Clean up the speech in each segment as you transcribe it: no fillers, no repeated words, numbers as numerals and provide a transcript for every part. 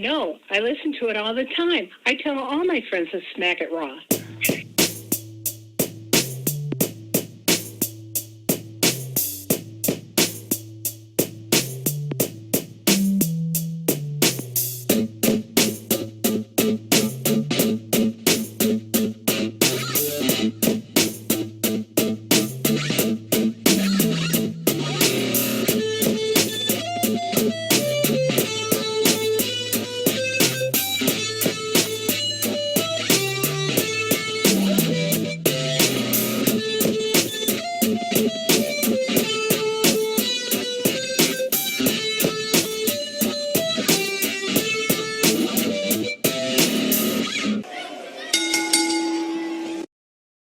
No, I listen to it all the time. I tell all my friends to smack it raw.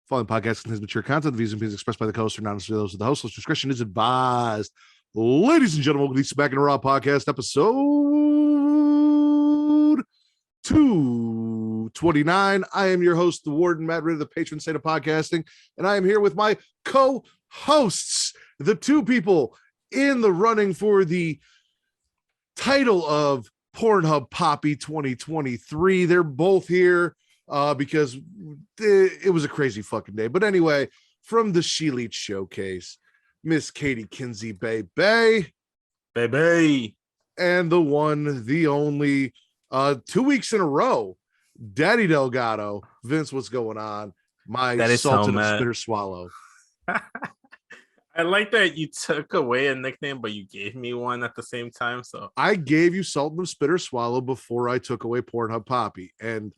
Following podcast contains mature content. The views and opinions expressed by the host are not necessarily those of the host. Discretion is advised. Ladies and gentlemen, welcome to the Smackin Raw podcast, episode 229. I am your host, the Warden, Matt Ritter, the patron saint of podcasting, and I am here with my co-hosts, the two people in the running for the title of Pornhub Poppy 2023. They're both here because it was a crazy fucking day. But anyway, from the She-Leech Showcase, Miss Katie Kinsey Baby, and the one, the only, 2 weeks in a row, Daddy Delgado. Vince, what's going on? My salted and bitter swallow. I like that you took away a nickname, but you gave me one at the same time. So I gave you Salt and Spitter Swallow before I took away Pornhub Poppy, and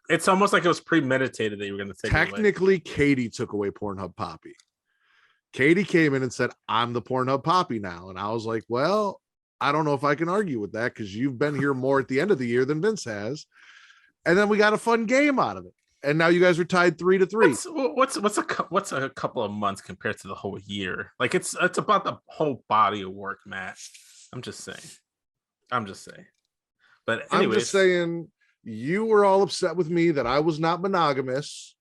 it's almost like it was premeditated that you were going to take technically it away. Katie took away Pornhub Poppy. Katie came in and said, I'm the Pornhub Poppy now. And I was like, well, I don't know if I can argue with that because you've been here more at the end of the year than Vince has. And then we got a fun game out of it. And now you guys are tied 3-3. What's a couple of months compared to the whole year? Like it's about the whole body of work, Matt. I'm just saying. But anyways, I'm just saying you were all upset with me that I was not monogamous.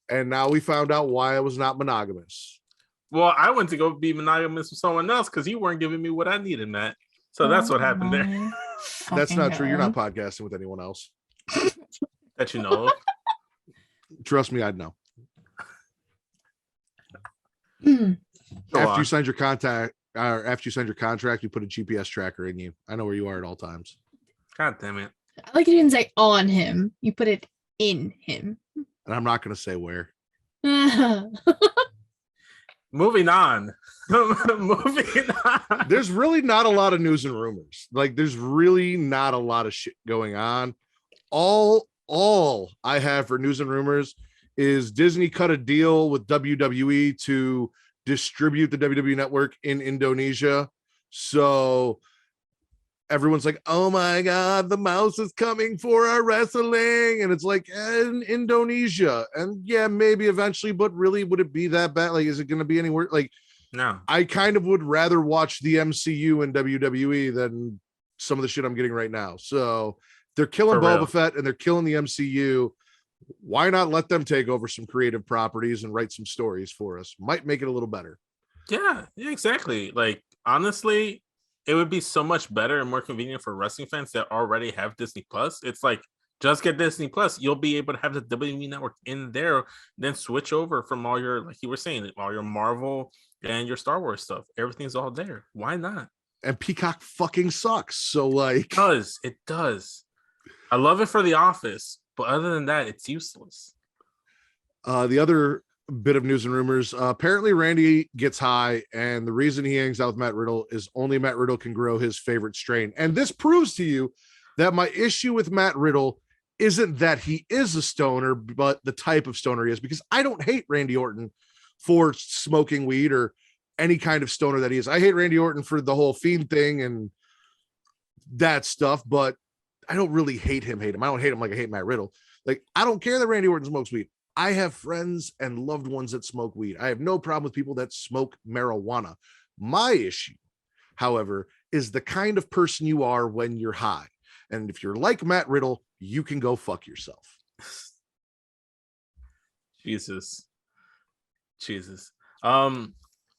And now we found out why I was not monogamous. Well, I went to go be monogamous with someone else because you weren't giving me what I needed, Matt. So that's what happened there. That's not true. You're not podcasting with anyone else. That you know of. Trust me, I'd know. After you signed your contract, you put a GPS tracker in you. I know where you are at all times. God damn it. I like you didn't say on him. You put it in him. And I'm not going to say where. Moving on. There's really not a lot of news and rumors. Like, there's really not a lot of shit going on. All I have for news and rumors is Disney cut a deal with WWE to distribute the WWE network in Indonesia. So everyone's like, oh my God, the mouse is coming for our wrestling. And it's like, in Indonesia. And yeah, maybe eventually, but really, would it be that bad? Like, is it going to be anywhere? Like, no. I kind of would rather watch the MCU and WWE than some of the shit I'm getting right now. So they're killing Boba Fett and they're killing the MCU. Why not let them take over some creative properties and write some stories for us? Might make it a little better. Yeah, exactly. Like, honestly, it would be so much better and more convenient for wrestling fans that already have Disney Plus. It's like, just get Disney Plus. You'll be able to have the WWE network in there, then switch over from all your, like you were saying, all your Marvel and your Star Wars stuff. Everything's all there. Why not? And Peacock fucking sucks. So like, it does. I love it for The Office, but other than that, it's useless. The other bit of news and rumors, apparently Randy gets high, and the reason he hangs out with Matt Riddle is only Matt Riddle can grow his favorite strain. And this proves to you that my issue with Matt Riddle isn't that he is a stoner, but the type of stoner he is, because I don't hate Randy Orton for smoking weed or any kind of stoner that he is. I hate Randy Orton for the whole fiend thing and that stuff, but I don't really hate him. I don't hate him like I hate Matt Riddle. Like, I don't care that Randy Orton smokes weed. I have friends and loved ones that smoke weed. I have no problem with people that smoke marijuana. My issue, however, is the kind of person you are when you're high. And if you're like Matt Riddle, you can go fuck yourself. Jesus.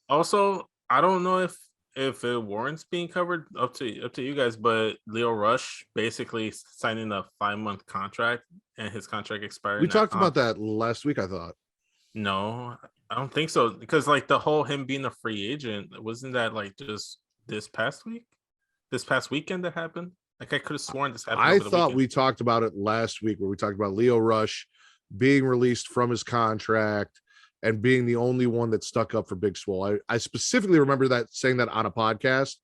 Also, I don't know if if it warrants being covered, up to you guys. But Leo Rush basically signing a 5-month contract, and his contract expired. We talked about that last week, I thought. No, I don't think so. Because like the whole him being a free agent, wasn't that like just this past weekend that happened? Like I could have sworn this happened. I over the thought weekend. we talked about it last week, where we talked about Leo Rush being released from his contract and being the only one that stuck up for Big Swole. I specifically remember saying that on a podcast,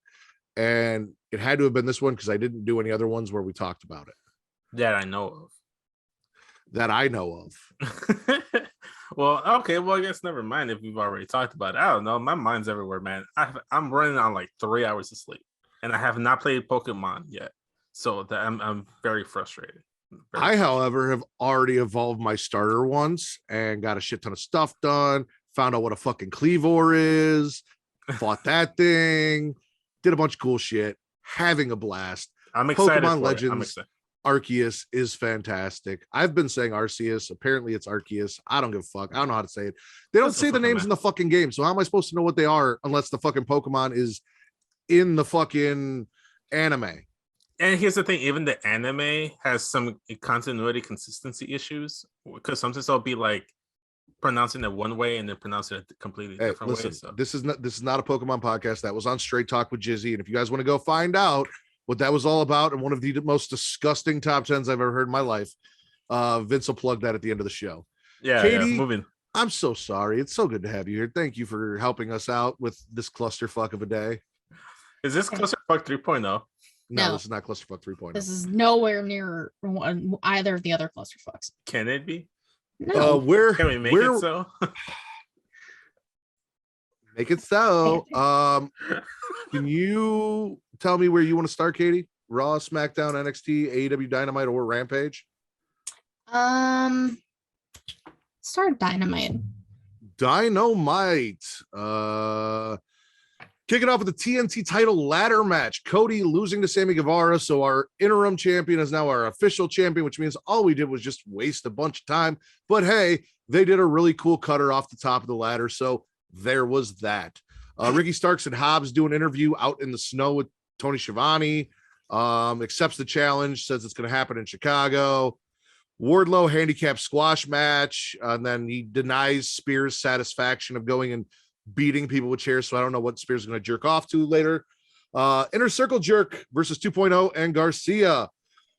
and it had to have been this one because I didn't do any other ones where we talked about it. That I know of. Well, okay. Well, I guess never mind if we've already talked about it. I don't know. My mind's everywhere, man. I'm running on like 3 hours of sleep, and I have not played Pokemon yet, so that I'm very frustrated. However, have already evolved my starter once and got a shit ton of stuff done. Found out what a fucking Cleavor is. Fought that thing. Did a bunch of cool shit. Having a blast. I'm excited. Pokemon Legends Arceus is fantastic. I've been saying Arceus. Apparently it's Arceus. I don't give a fuck. I don't know how to say it. They don't say the names in the fucking game. So how am I supposed to know what they are unless the fucking Pokemon is in the fucking anime? And here's the thing, even the anime has some continuity consistency issues because sometimes they'll be like pronouncing it one way and then pronouncing it a completely different way. So. This is not a Pokemon podcast. That was on Straight Talk with Jizzy. And if you guys want to go find out what that was all about and one of the most disgusting top 10s I've ever heard in my life, Vince will plug that at the end of the show. Yeah, Katie, moving. I'm so sorry. It's so good to have you here. Thank you for helping us out with this clusterfuck of a day. Is this clusterfuck 3.0? No, this is not Clusterfuck 3.0. This is nowhere near either of the other clusterfucks. Can it be? No. Can we make it so? Make it so. Can you tell me where you want to start, Katie? Raw, SmackDown, NXT, AEW Dynamite, or Rampage? Start Dynamite. Dynamite. Kicking off with the TNT title ladder match. Cody losing to Sammy Guevara. So our interim champion is now our official champion, which means all we did was just waste a bunch of time. But hey, they did a really cool cutter off the top of the ladder. So there was that. Ricky Starks and Hobbs do an interview out in the snow with Tony Schiavone. Accepts the challenge, says it's going to happen in Chicago. Wardlow handicap squash match. And then he denies Spears' satisfaction of going and beating people with chairs, so I don't know what Spears is going to jerk off to later. Inner Circle Jerk versus 2.0 and Garcia.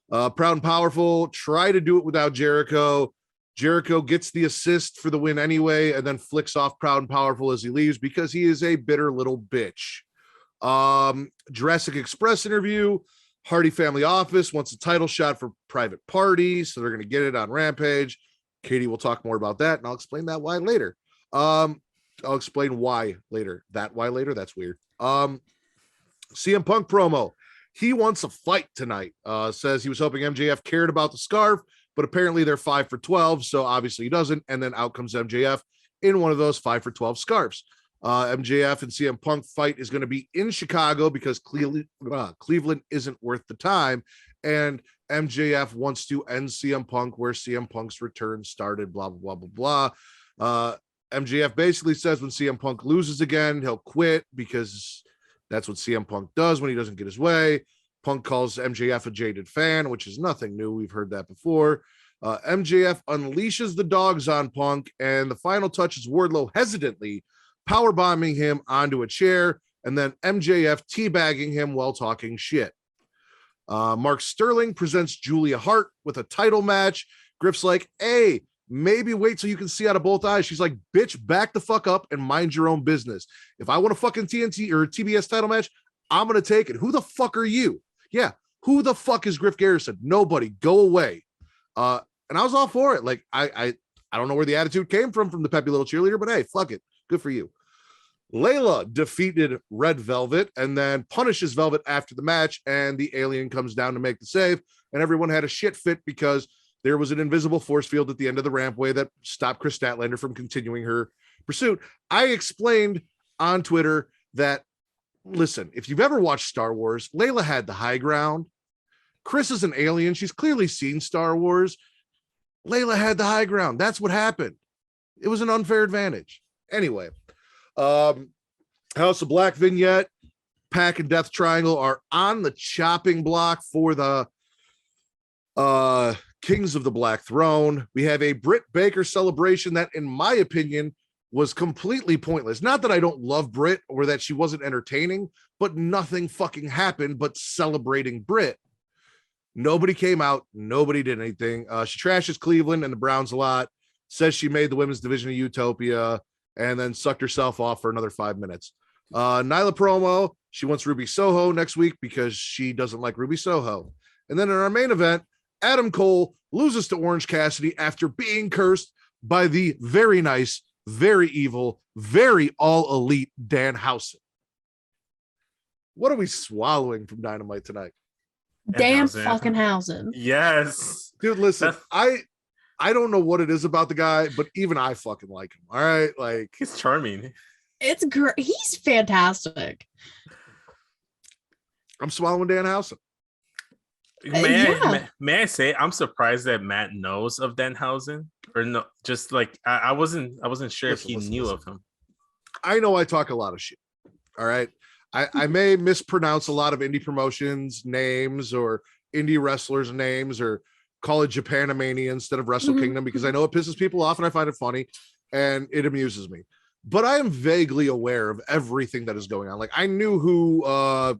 Proud and Powerful try to do it without Jericho. Jericho gets the assist for the win anyway, and then flicks off Proud and Powerful as he leaves because he is a bitter little bitch. Jurassic Express interview. Hardy Family Office wants a title shot for Private Party, so they're going to get it on Rampage. Katie will talk more about that, and I'll explain that why later. I'll explain why later. Why later? That's weird. CM Punk promo. He wants a fight tonight. Says he was hoping MJF cared about the scarf, but apparently they're 5 for 12, so obviously he doesn't. And then out comes MJF in one of those 5 for 12 scarves. MJF and CM Punk fight is going to be in Chicago because Cleveland isn't worth the time. And MJF wants to end CM Punk where CM Punk's return started, blah, blah, blah, blah, blah. MJF basically says when CM Punk loses again, he'll quit because that's what CM Punk does when he doesn't get his way. Punk calls MJF a jaded fan, which is nothing new. We've heard that before. MJF unleashes the dogs on Punk, and the final touch is Wardlow hesitantly powerbombing him onto a chair, and then MJF teabagging him while talking shit. Mark Sterling presents Julia Hart with a title match. Griff's like, hey, maybe wait till you can see out of both eyes. She's like, bitch, back the fuck up and mind your own business. If I want a fucking TNT or TBS title match, I'm going to take it. Who the fuck are you? Yeah. Who the fuck is Griff Garrison? Nobody. Go away. And I was all for it. Like, I don't know where the attitude came from the peppy little cheerleader, but hey, fuck it. Good for you. Layla defeated Red Velvet and then punishes Velvet after the match. And the alien comes down to make the save. And everyone had a shit fit because there was an invisible force field at the end of the rampway that stopped Chris Statlander from continuing her pursuit. I explained on Twitter that, listen, if you've ever watched Star Wars, Layla had the high ground. Chris is an alien. She's clearly seen Star Wars. Layla had the high ground. That's what happened. It was an unfair advantage. Anyway, House of Black vignette. Pac and Death Triangle are on the chopping block for the Kings of the Black Throne. We have a Britt Baker celebration that, in my opinion, was completely pointless. Not that I don't love Britt or that she wasn't entertaining, but nothing fucking happened but celebrating Britt. Nobody came out. Nobody did anything. She trashes Cleveland and the Browns a lot, says she made the women's division of Utopia, and then sucked herself off for another 5 minutes. Nyla promo, she wants Ruby Soho next week because she doesn't like Ruby Soho. And then in our main event, Adam Cole loses to Orange Cassidy after being cursed by the very nice, very evil, very all elite Danhausen. What are we swallowing from Dynamite tonight? Damn Danhausen. fucking Hausen. Yes. Dude, listen, I don't know what it is about the guy, but even I fucking like him. All right. Like, He's charming. It's great. He's fantastic. I'm swallowing Danhausen. May I say I'm surprised that Matt knows of Danhausen, or no? Just like I wasn't sure if he knew of him. I know I talk a lot of shit. All right. I may mispronounce a lot of indie promotions names or indie wrestlers names or call it Japanimania instead of Wrestle Kingdom because I know it pisses people off and I find it funny and it amuses me. But I am vaguely aware of everything that is going on. Like I knew who I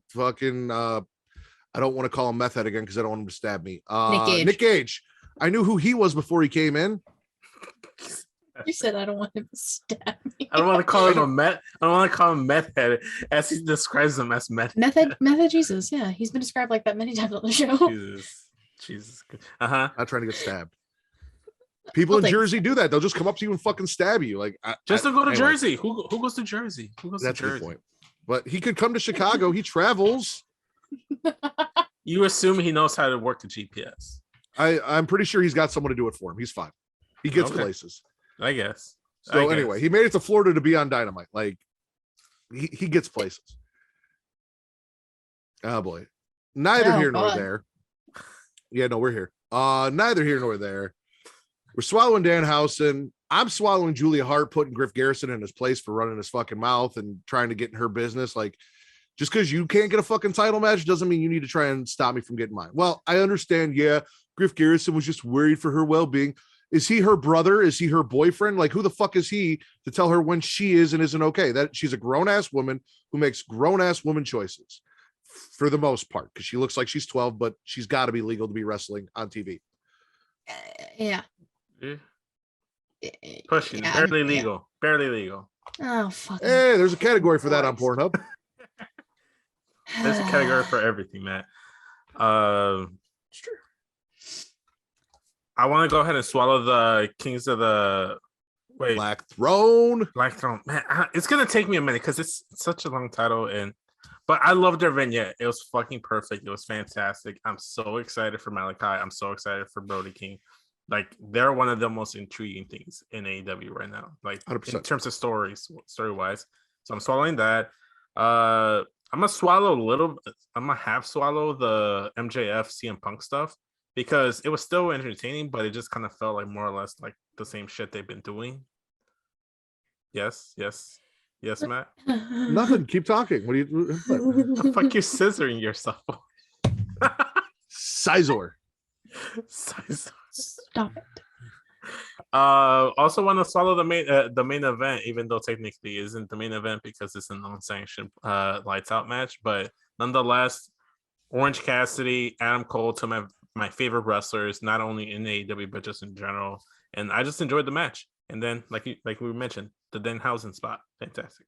don't want to call him Meth Head again because I don't want him to stab me. Nick Gage. I knew who he was before he came in. You said I don't want him to stab me. I don't want to call him a meth. I don't want to call him Meth Head as he describes him as Meth. Method Jesus. Yeah, he's been described like that many times on the show. Jesus. Not trying to get stabbed. People in Jersey do that. They'll just come up to you and fucking stab you. Like to go to Jersey. Who goes to Jersey? That's the point. But he could come to Chicago. He travels. You assume he knows how to work the GPS. I'm pretty sure he's got someone to do it for him. He's fine. He gets places. I guess. So anyway, he made it to Florida to be on Dynamite. Like he gets places. Oh boy. Neither here nor there. Yeah, no, we're here. Neither here nor there. We're swallowing Danhausen. I'm swallowing Julia Hart, putting Griff Garrison in his place for running his fucking mouth and trying to get in her business. Like, just because you can't get a fucking title match doesn't mean you need to try and stop me from getting mine. Well, I understand. Yeah, Griff Garrison was just worried for her well-being. Is he her brother? Is he her boyfriend? Like, who the fuck is he to tell her when she is and isn't okay? That she's a grown-ass woman who makes grown-ass woman choices for the most part, because she looks like she's 12, but she's got to be legal to be wrestling on TV. Yeah. Pushing. Yeah, Barely legal. Barely legal. Oh, fuck. Hey, there's a category for that on Pornhub. There's a category for everything, Matt. Sure. I want to go ahead and swallow the Kings of the Black Throne. Black Throne. Man, it's gonna take me a minute because it's such a long title, but I love their vignette. It was fucking perfect. It was fantastic. I'm so excited for Malachi. I'm so excited for Brody King. Like, they're one of the most intriguing things in AEW right now. Like 100%. In terms of story-wise. So I'm swallowing that. I'm gonna half swallow the MJF CM Punk stuff because it was still entertaining, but it just kind of felt like more or less like the same shit they've been doing. Yes, Matt. Nothing. Keep talking. What do you? The fuck, you're scissoring yourself. Sizor. Stop it. Also want to swallow the main event, even though technically it isn't the main event because it's an unsanctioned lights out match, but nonetheless, Orange Cassidy, Adam Cole, two of my favorite wrestlers, not only in AEW but just in general, and I just enjoyed the match. And then, like we mentioned, the Danhausen spot, fantastic.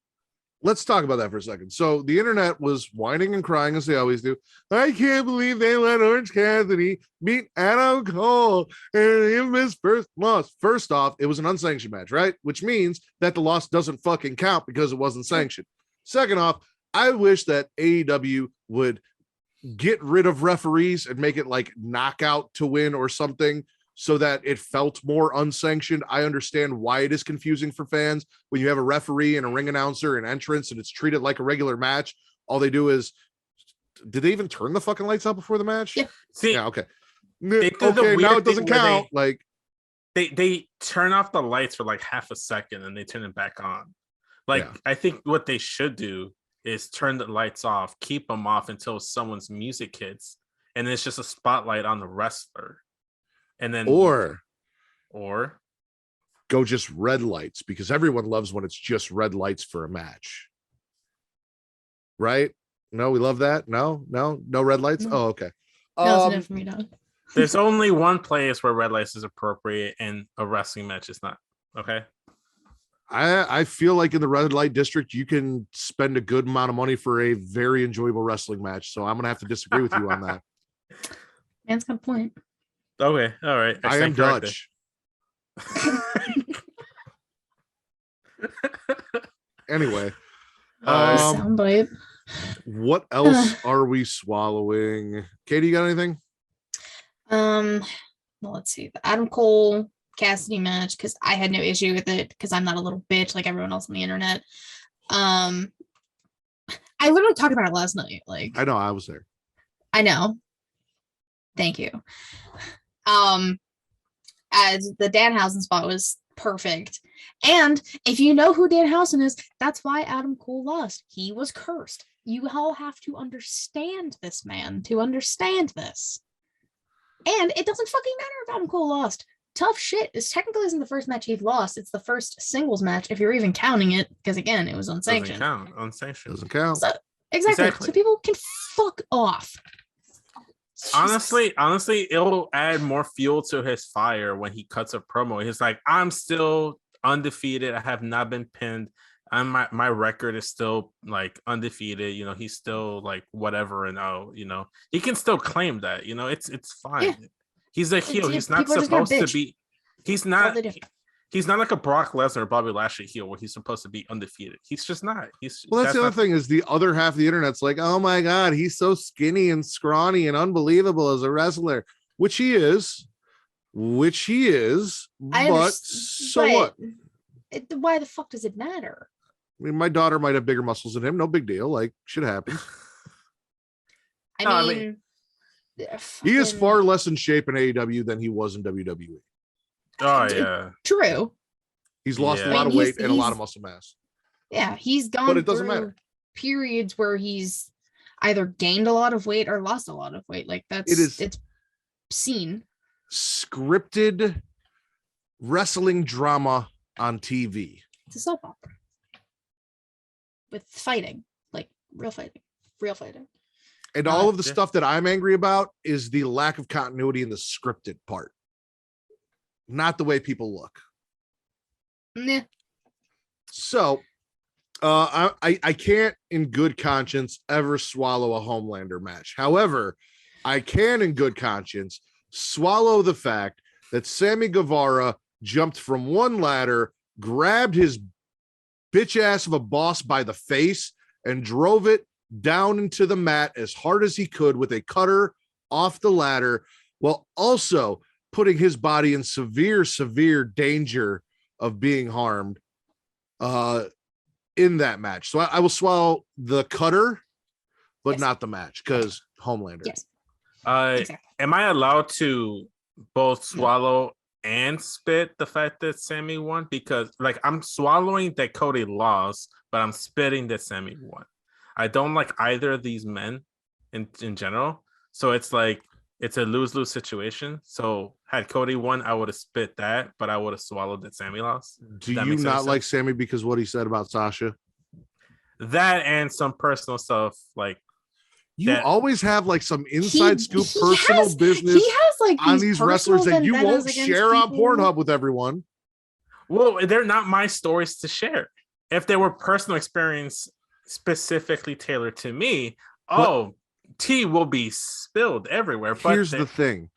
Let's talk about that for a second. So the internet was whining and crying as they always do. I can't believe they let Orange Cassidy beat Adam Cole and him his first loss. First off, it was an unsanctioned match, right? Which means that the loss doesn't fucking count because it wasn't sanctioned. Second off, I wish that AEW would get rid of referees and make it like knockout to win or something, so that it felt more unsanctioned. I understand why it is confusing for fans when you have a referee and a ring announcer and entrance and it's treated like a regular match. All they do is, did they even turn the fucking lights out before the match? Yeah. See, yeah, okay. Okay, now it doesn't count. They turn off the lights for like half a second and they turn it back on. Like, yeah. I think what they should do is turn the lights off, keep them off until someone's music hits, and it's just a spotlight on the wrestler. And then or go just red lights, because everyone loves when it's just red lights for a match. Right? No, we love that. No red lights. No. Oh, okay. No, it's enough for me, dog. There's only one place where red lights is appropriate, and a wrestling match is not. Okay. I feel like in the red light district, you can spend a good amount of money for a very enjoyable wrestling match. So I'm gonna have to disagree with you on that. Man's got a point. Okay, all right. I am corrected. Dutch. Anyway, Soundbite. what else are we swallowing? Katie, you got anything? Well, let's see. The Adam Cole Cassidy match, because I had no issue with it because I'm not a little bitch like everyone else on the internet. I literally talked about it last night. Like, I know, I was there. I know. Thank you. As the Danhausen spot was perfect. And if you know who Danhausen is, that's why Adam Cole lost. He was cursed. You all have to understand this, man, to understand this. And it doesn't fucking matter if Adam Cole lost. Tough shit. This technically isn't the first match he's lost. It's the first singles match, if you're even counting it, because again, it was unsanctioned. Doesn't count. Unsanctioned. Doesn't count. So, exactly. So people can fuck off. Honestly, it'll add more fuel to his fire when he cuts a promo. He's like, I'm still undefeated. I have not been pinned. My record is still like undefeated. You know, he's still like whatever, and he can still claim that. You know, it's fine. Yeah. He's a heel. He's not supposed to be. He's not like a Brock Lesnar or Bobby Lashley heel where he's supposed to be undefeated. He's just not. That's the other thing is the other half of the internet's like, oh my God, he's so skinny and scrawny and unbelievable as a wrestler, which he is. But so what? Why the fuck does it matter? I mean, my daughter might have bigger muscles than him. No big deal. Like, shit happens. I mean he is far less in shape in AEW than he was in WWE. Oh yeah, true. He's lost a lot of weight and a lot of muscle mass. Yeah, he's gone. But it doesn't matter. Periods where he's either gained a lot of weight or lost a lot of weight. Like it's seen. Scripted wrestling drama on TV. It's a soap opera with fighting, like real fighting. And all of the stuff that I'm angry about is the lack of continuity in the scripted part, not the way people look. Nah. So I can't in good conscience ever swallow a Homelander match. However, I can in good conscience swallow the fact that Sammy Guevara jumped from one ladder, grabbed his bitch ass of a boss by the face, and drove it down into the mat as hard as he could with a cutter off the ladder, while also putting his body in severe danger of being harmed in that match. So I will swallow the cutter, but not the match, because Homelander. Yes. Exactly. Am I allowed to both swallow and spit the fact that Sammy won? Because like I'm swallowing that Cody lost, but I'm spitting that Sammy won. I don't like either of these men in general. So it's like it's a lose-lose situation. So had Cody won, I would have spit that, but I would have swallowed that Sammy lost. Do you not like Sammy because what he said about Sasha? That and some personal stuff, like you always have like some inside scoop personal business he has like on these wrestlers that you won't share on Pornhub with everyone. Well, they're not my stories to share. If they were personal experience specifically tailored to me, tea will be spilled everywhere. But here's the thing.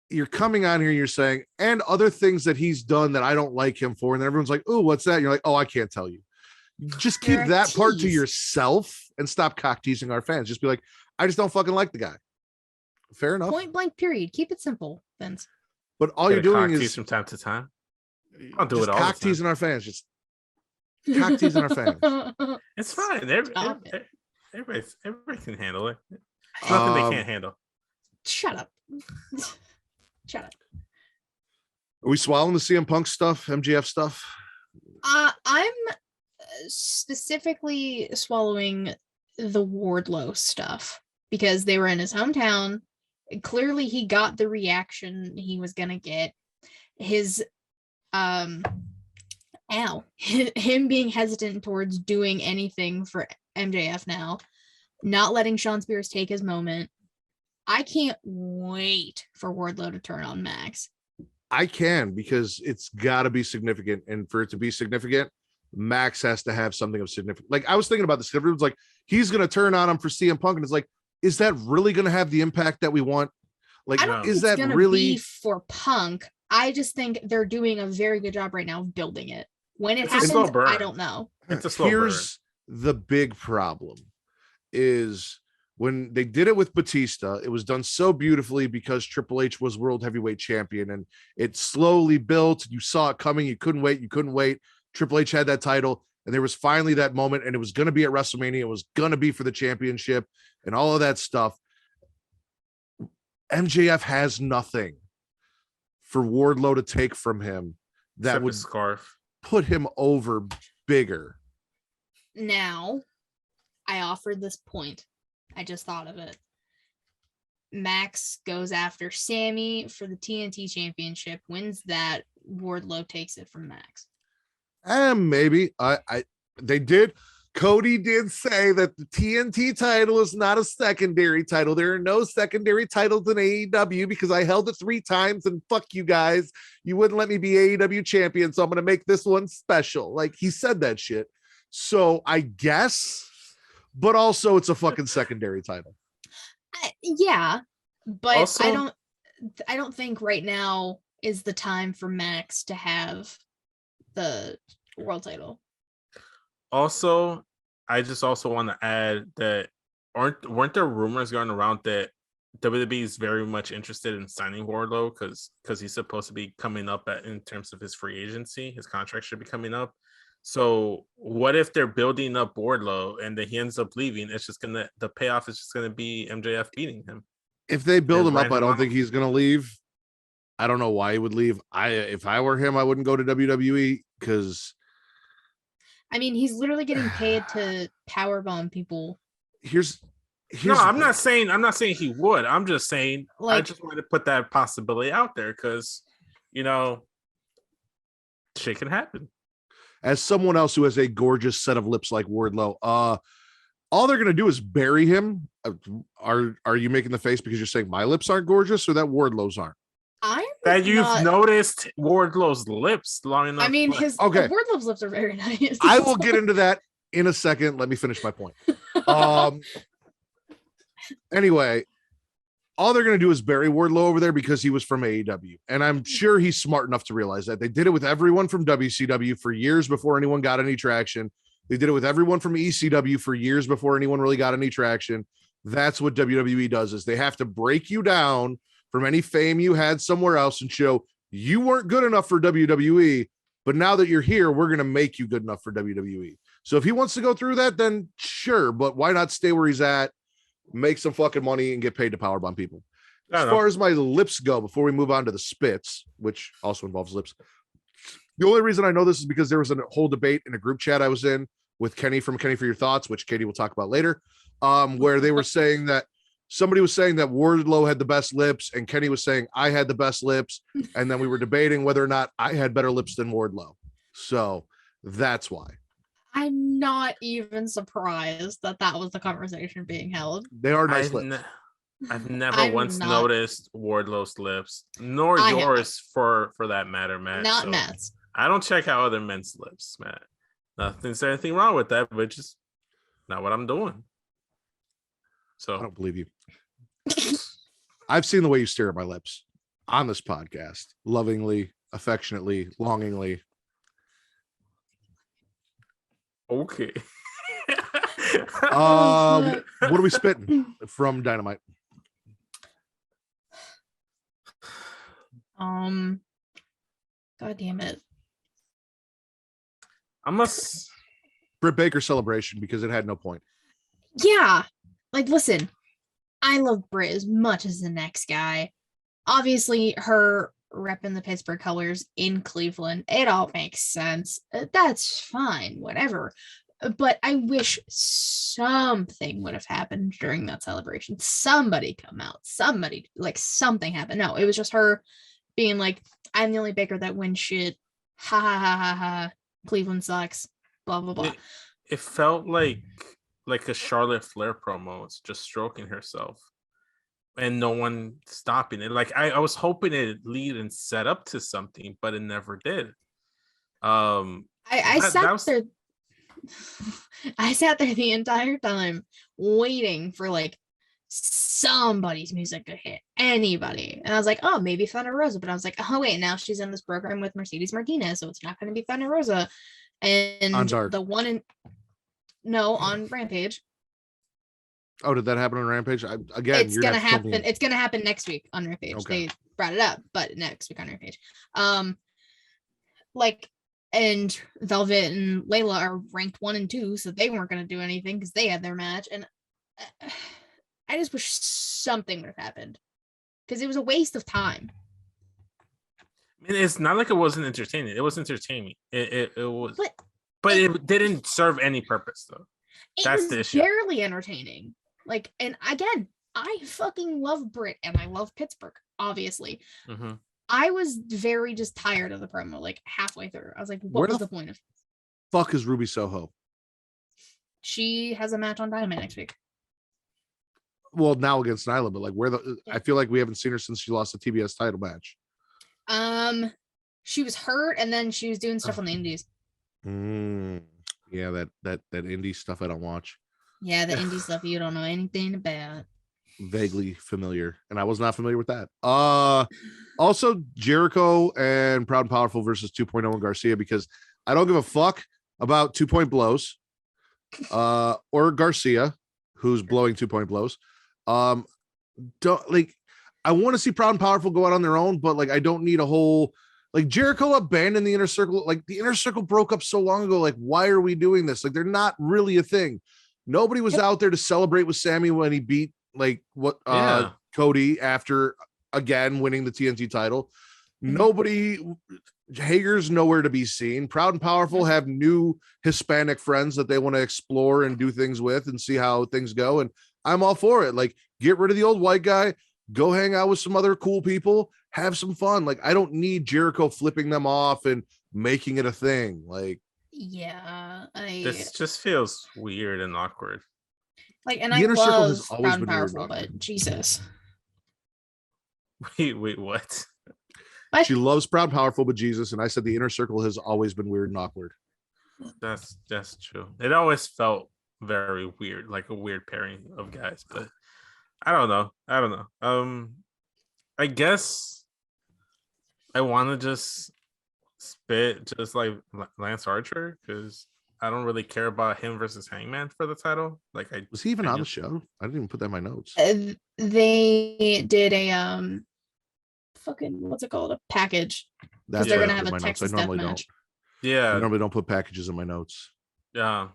You're coming on here and you're saying, and other things that he's done that I don't like him for. And then everyone's like, oh, what's that? And you're like, oh, I can't tell you. Just keep that part to yourself and stop cock teasing our fans. Just be like, I just don't fucking like the guy. Fair enough. Point blank, period. Keep it simple, Vince. But all you're doing is from time to time. I'll do it all. Cock teasing our fans. Just cock teasing our fans. It's fine. Everybody can handle it. There's nothing they can't handle. Shut up. Shut up. Are we swallowing the CM Punk stuff, MJF stuff? I'm specifically swallowing the Wardlow stuff because they were in his hometown. Clearly, he got the reaction he was gonna get. His him being hesitant towards doing anything for MJF now, not letting Sean Spears take his moment. I can't wait for Wardlow to turn on Max. I can, because it's got to be significant, and for it to be significant, Max has to have something of significance. Like, I was thinking about this. Everyone's like, he's going to turn on him for CM Punk, and it's like, is that really going to have the impact that we want? Like, I don't is think that it's really be for Punk? I just think they're doing a very good job right now of building it. When it happens, I don't know. It's a slow burn. The big problem is when they did it with Batista, it was done so beautifully because Triple H was world heavyweight champion, and it slowly built. You saw it coming. You couldn't wait. Triple H had that title, and there was finally that moment, and it was going to be at WrestleMania. It was going to be for the championship and all of that stuff. MJF has nothing for Wardlow to take from him that Except would his scarf. Put him over bigger. Now, I offered this point. I just thought of it. Max goes after Sammy for the TNT championship, wins that. Wardlow takes it from Max. Maybe. They did. Cody did say that the TNT title is not a secondary title. There are no secondary titles in AEW because I held it 3 times, and fuck you guys. You wouldn't let me be AEW champion, so I'm going to make this one special. Like, he said that shit. So I guess, but also it's a fucking secondary title. Yeah, but Also, I don't think right now is the time for Max to have the world title. Also, I just also want to add that weren't there rumors going around that WWE is very much interested in signing Wardlow because he's supposed to be coming up in terms of his free agency. His contract should be coming up. So what if they're building up Wardlow and then he ends up leaving? It's just the payoff is just gonna be MJF beating him. If they build him up, I don't off. think he's gonna leave. I don't know why he would leave. If I were him, I wouldn't go to WWE because I mean, he's literally getting paid to powerbomb people. Here's no, I'm not saying he would. I'm just saying Like, I just wanted to put that possibility out there because shit can happen. As someone else who has a gorgeous set of lips like Wardlow, all they're gonna do is bury him. Are you making the face because you're saying my lips aren't gorgeous or that Wardlow's aren't? That you've noticed Wardlow's lips long enough. I mean, Wardlow's lips are very nice. I will get into that in a second. Let me finish my point. Anyway, all they're going to do is bury Wardlow over there because he was from AEW. And I'm sure he's smart enough to realize that. They did it with everyone from WCW for years before anyone got any traction. They did it with everyone from ECW for years before anyone really got any traction. That's what WWE does, is they have to break you down from any fame you had somewhere else and show you weren't good enough for WWE, but now that you're here, we're going to make you good enough for WWE. So if he wants to go through that, then sure, but why not stay where he's at, make some fucking money, and get paid to powerbomb people? As far as my lips go, before we move on to the spits, which also involves lips, the only reason I know this is because there was a whole debate in a group chat I was in with Kenny from Kenny for Your Thoughts, which Katie will talk about later, where they were saying that somebody was saying that Wardlow had the best lips, and Kenny was saying I had the best lips, and then we were debating whether or not I had better lips than Wardlow. So that's why. I'm not even surprised that was the conversation being held. They are nice lips. I've never noticed Wardlow's lips, nor yours for that matter, Matt. Not Matt's. I don't check out other men's lips, Matt. Nothing's anything wrong with that, but just not what I'm doing. So I don't believe you. I've seen the way you stare at my lips on this podcast, lovingly, affectionately, longingly. Okay. What are we spitting from Dynamite? God damn it. Britt Baker celebration because it had no point. Yeah. Like, listen, I love Britt as much as the next guy. Obviously, her repping the Pittsburgh colors in Cleveland. It all makes sense. That's fine, whatever. But I wish something would have happened during that celebration. Somebody come out, somebody, like, something happened. No, it was just her being like, I'm the only Baker that wins shit. Ha ha ha ha ha. Cleveland sucks. Blah blah blah. It felt like a Charlotte Flair promo. It's just stroking herself and no one stopping it. Like I was hoping it'd lead and set up to something, but it never did. I sat there. I sat there the entire time waiting for like somebody's music to hit, anybody, and I was like, oh, maybe Thunder Rosa, but I was like, oh wait, now she's in this program with Mercedes Martinez, so it's not going to be Thunder Rosa. And On Dark. the one on Rampage. Oh, did that happen on Rampage? It's gonna happen. It's gonna happen next week on Rampage. Okay. They brought it up, but next week on Rampage. And Velvet and Layla are ranked 1 and 2, so they weren't gonna do anything because they had their match. And I just wish something would have happened because it was a waste of time. I mean, it's not like it wasn't entertaining. It was entertaining. It was, but it didn't serve any purpose though. That's the issue. Barely entertaining. Like, and again, I fucking love Britt and I love Pittsburgh, obviously. Mm-hmm. I was very just tired of the promo, like halfway through. I was like, what was the point of fuck is Ruby Soho? She has a match on Dynamite next week. Well, now against Nyla, but like I feel like we haven't seen her since she lost the TBS title match. She was hurt and then she was doing stuff on the indies. Yeah, that indie stuff I don't watch. Yeah, the indie stuff you don't know anything about. Vaguely familiar, and I was not familiar with that. Also Jericho and Proud and Powerful versus 2.0 and Garcia, because I don't give a fuck about 2-point blows or Garcia, who's blowing 2-point blows. Don't like, I want to see Proud and Powerful go out on their own, but like I don't need a whole, like, Jericho abandoned the Inner Circle. Like, the Inner Circle broke up so long ago. Like, why are we doing this? Like, they're not really a thing. Nobody was out there to celebrate with Sammy when he beat Cody after again winning the TNT title. Nobody, Hager's nowhere to be seen. Proud and Powerful have new Hispanic friends that they want to explore and do things with and see how things go. And I'm all for it. Like, get rid of the old white guy, go hang out with some other cool people, have some fun. Like, I don't need Jericho flipping them off and making it a thing. Like, yeah, this just feels weird and awkward. Like, and I love Proud and Powerful, but Jesus. Wait, what? She loves Proud and Powerful, but Jesus. And I said the Inner Circle has always been weird and awkward. That's true. It always felt very weird, like a weird pairing of guys, but I don't know. I guess I want to just spit just like Lance Archer, because I don't really care about him versus Hangman for the title. Like, was he even on the show? I didn't even put that in my notes. They did a what's it called? A package. Because they're gonna have a Texas death match. Yeah, I normally don't put packages in my notes. Yeah.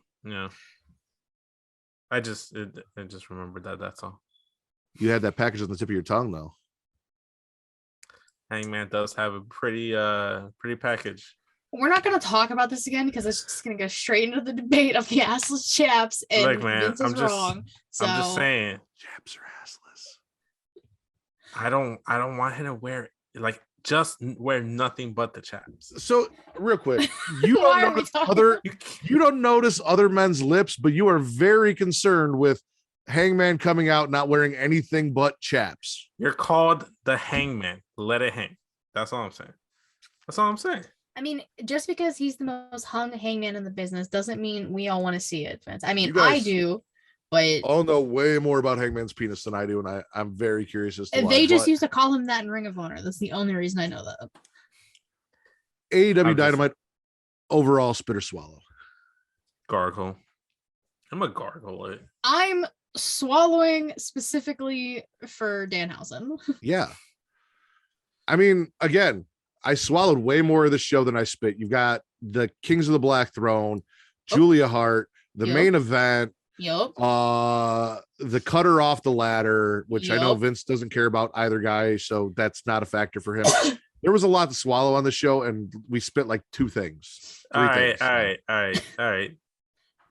I just remembered that. That's all. You had that package on the tip of your tongue, though. Hangman does have a pretty package. We're not going to talk about this again because it's just going to go straight into the debate of the assless chaps. And look, man, Vince is wrong. So I'm just saying, chaps are assless. I don't want him to wear it. Like, just wear nothing but the chaps. So real quick, you don't notice other men's lips, but you are very concerned with Hangman coming out not wearing anything but chaps. You're called the Hangman. Let it hang. That's all I'm saying. I mean, just because he's the most hung hangman in the business doesn't mean we all want to see it, Vince. I mean, I do, but I'll know way more about Hangman's penis than I do, and I'm very curious as to why. They just used to call him that in Ring of Honor. That's the only reason I know that. AEW Dynamite overall spit or swallow. Gargle. I'm a gargle. I'm swallowing specifically for Danhausen. Yeah. I mean, again, I swallowed way more of this show than I spit. You've got the Kings of the Black Throne, Julia Hart, the main event, the cutter off the ladder, which I know Vince doesn't care about either guy, so that's not a factor for him. There was a lot to swallow on the show, and we spit like two things. All Three things. All right.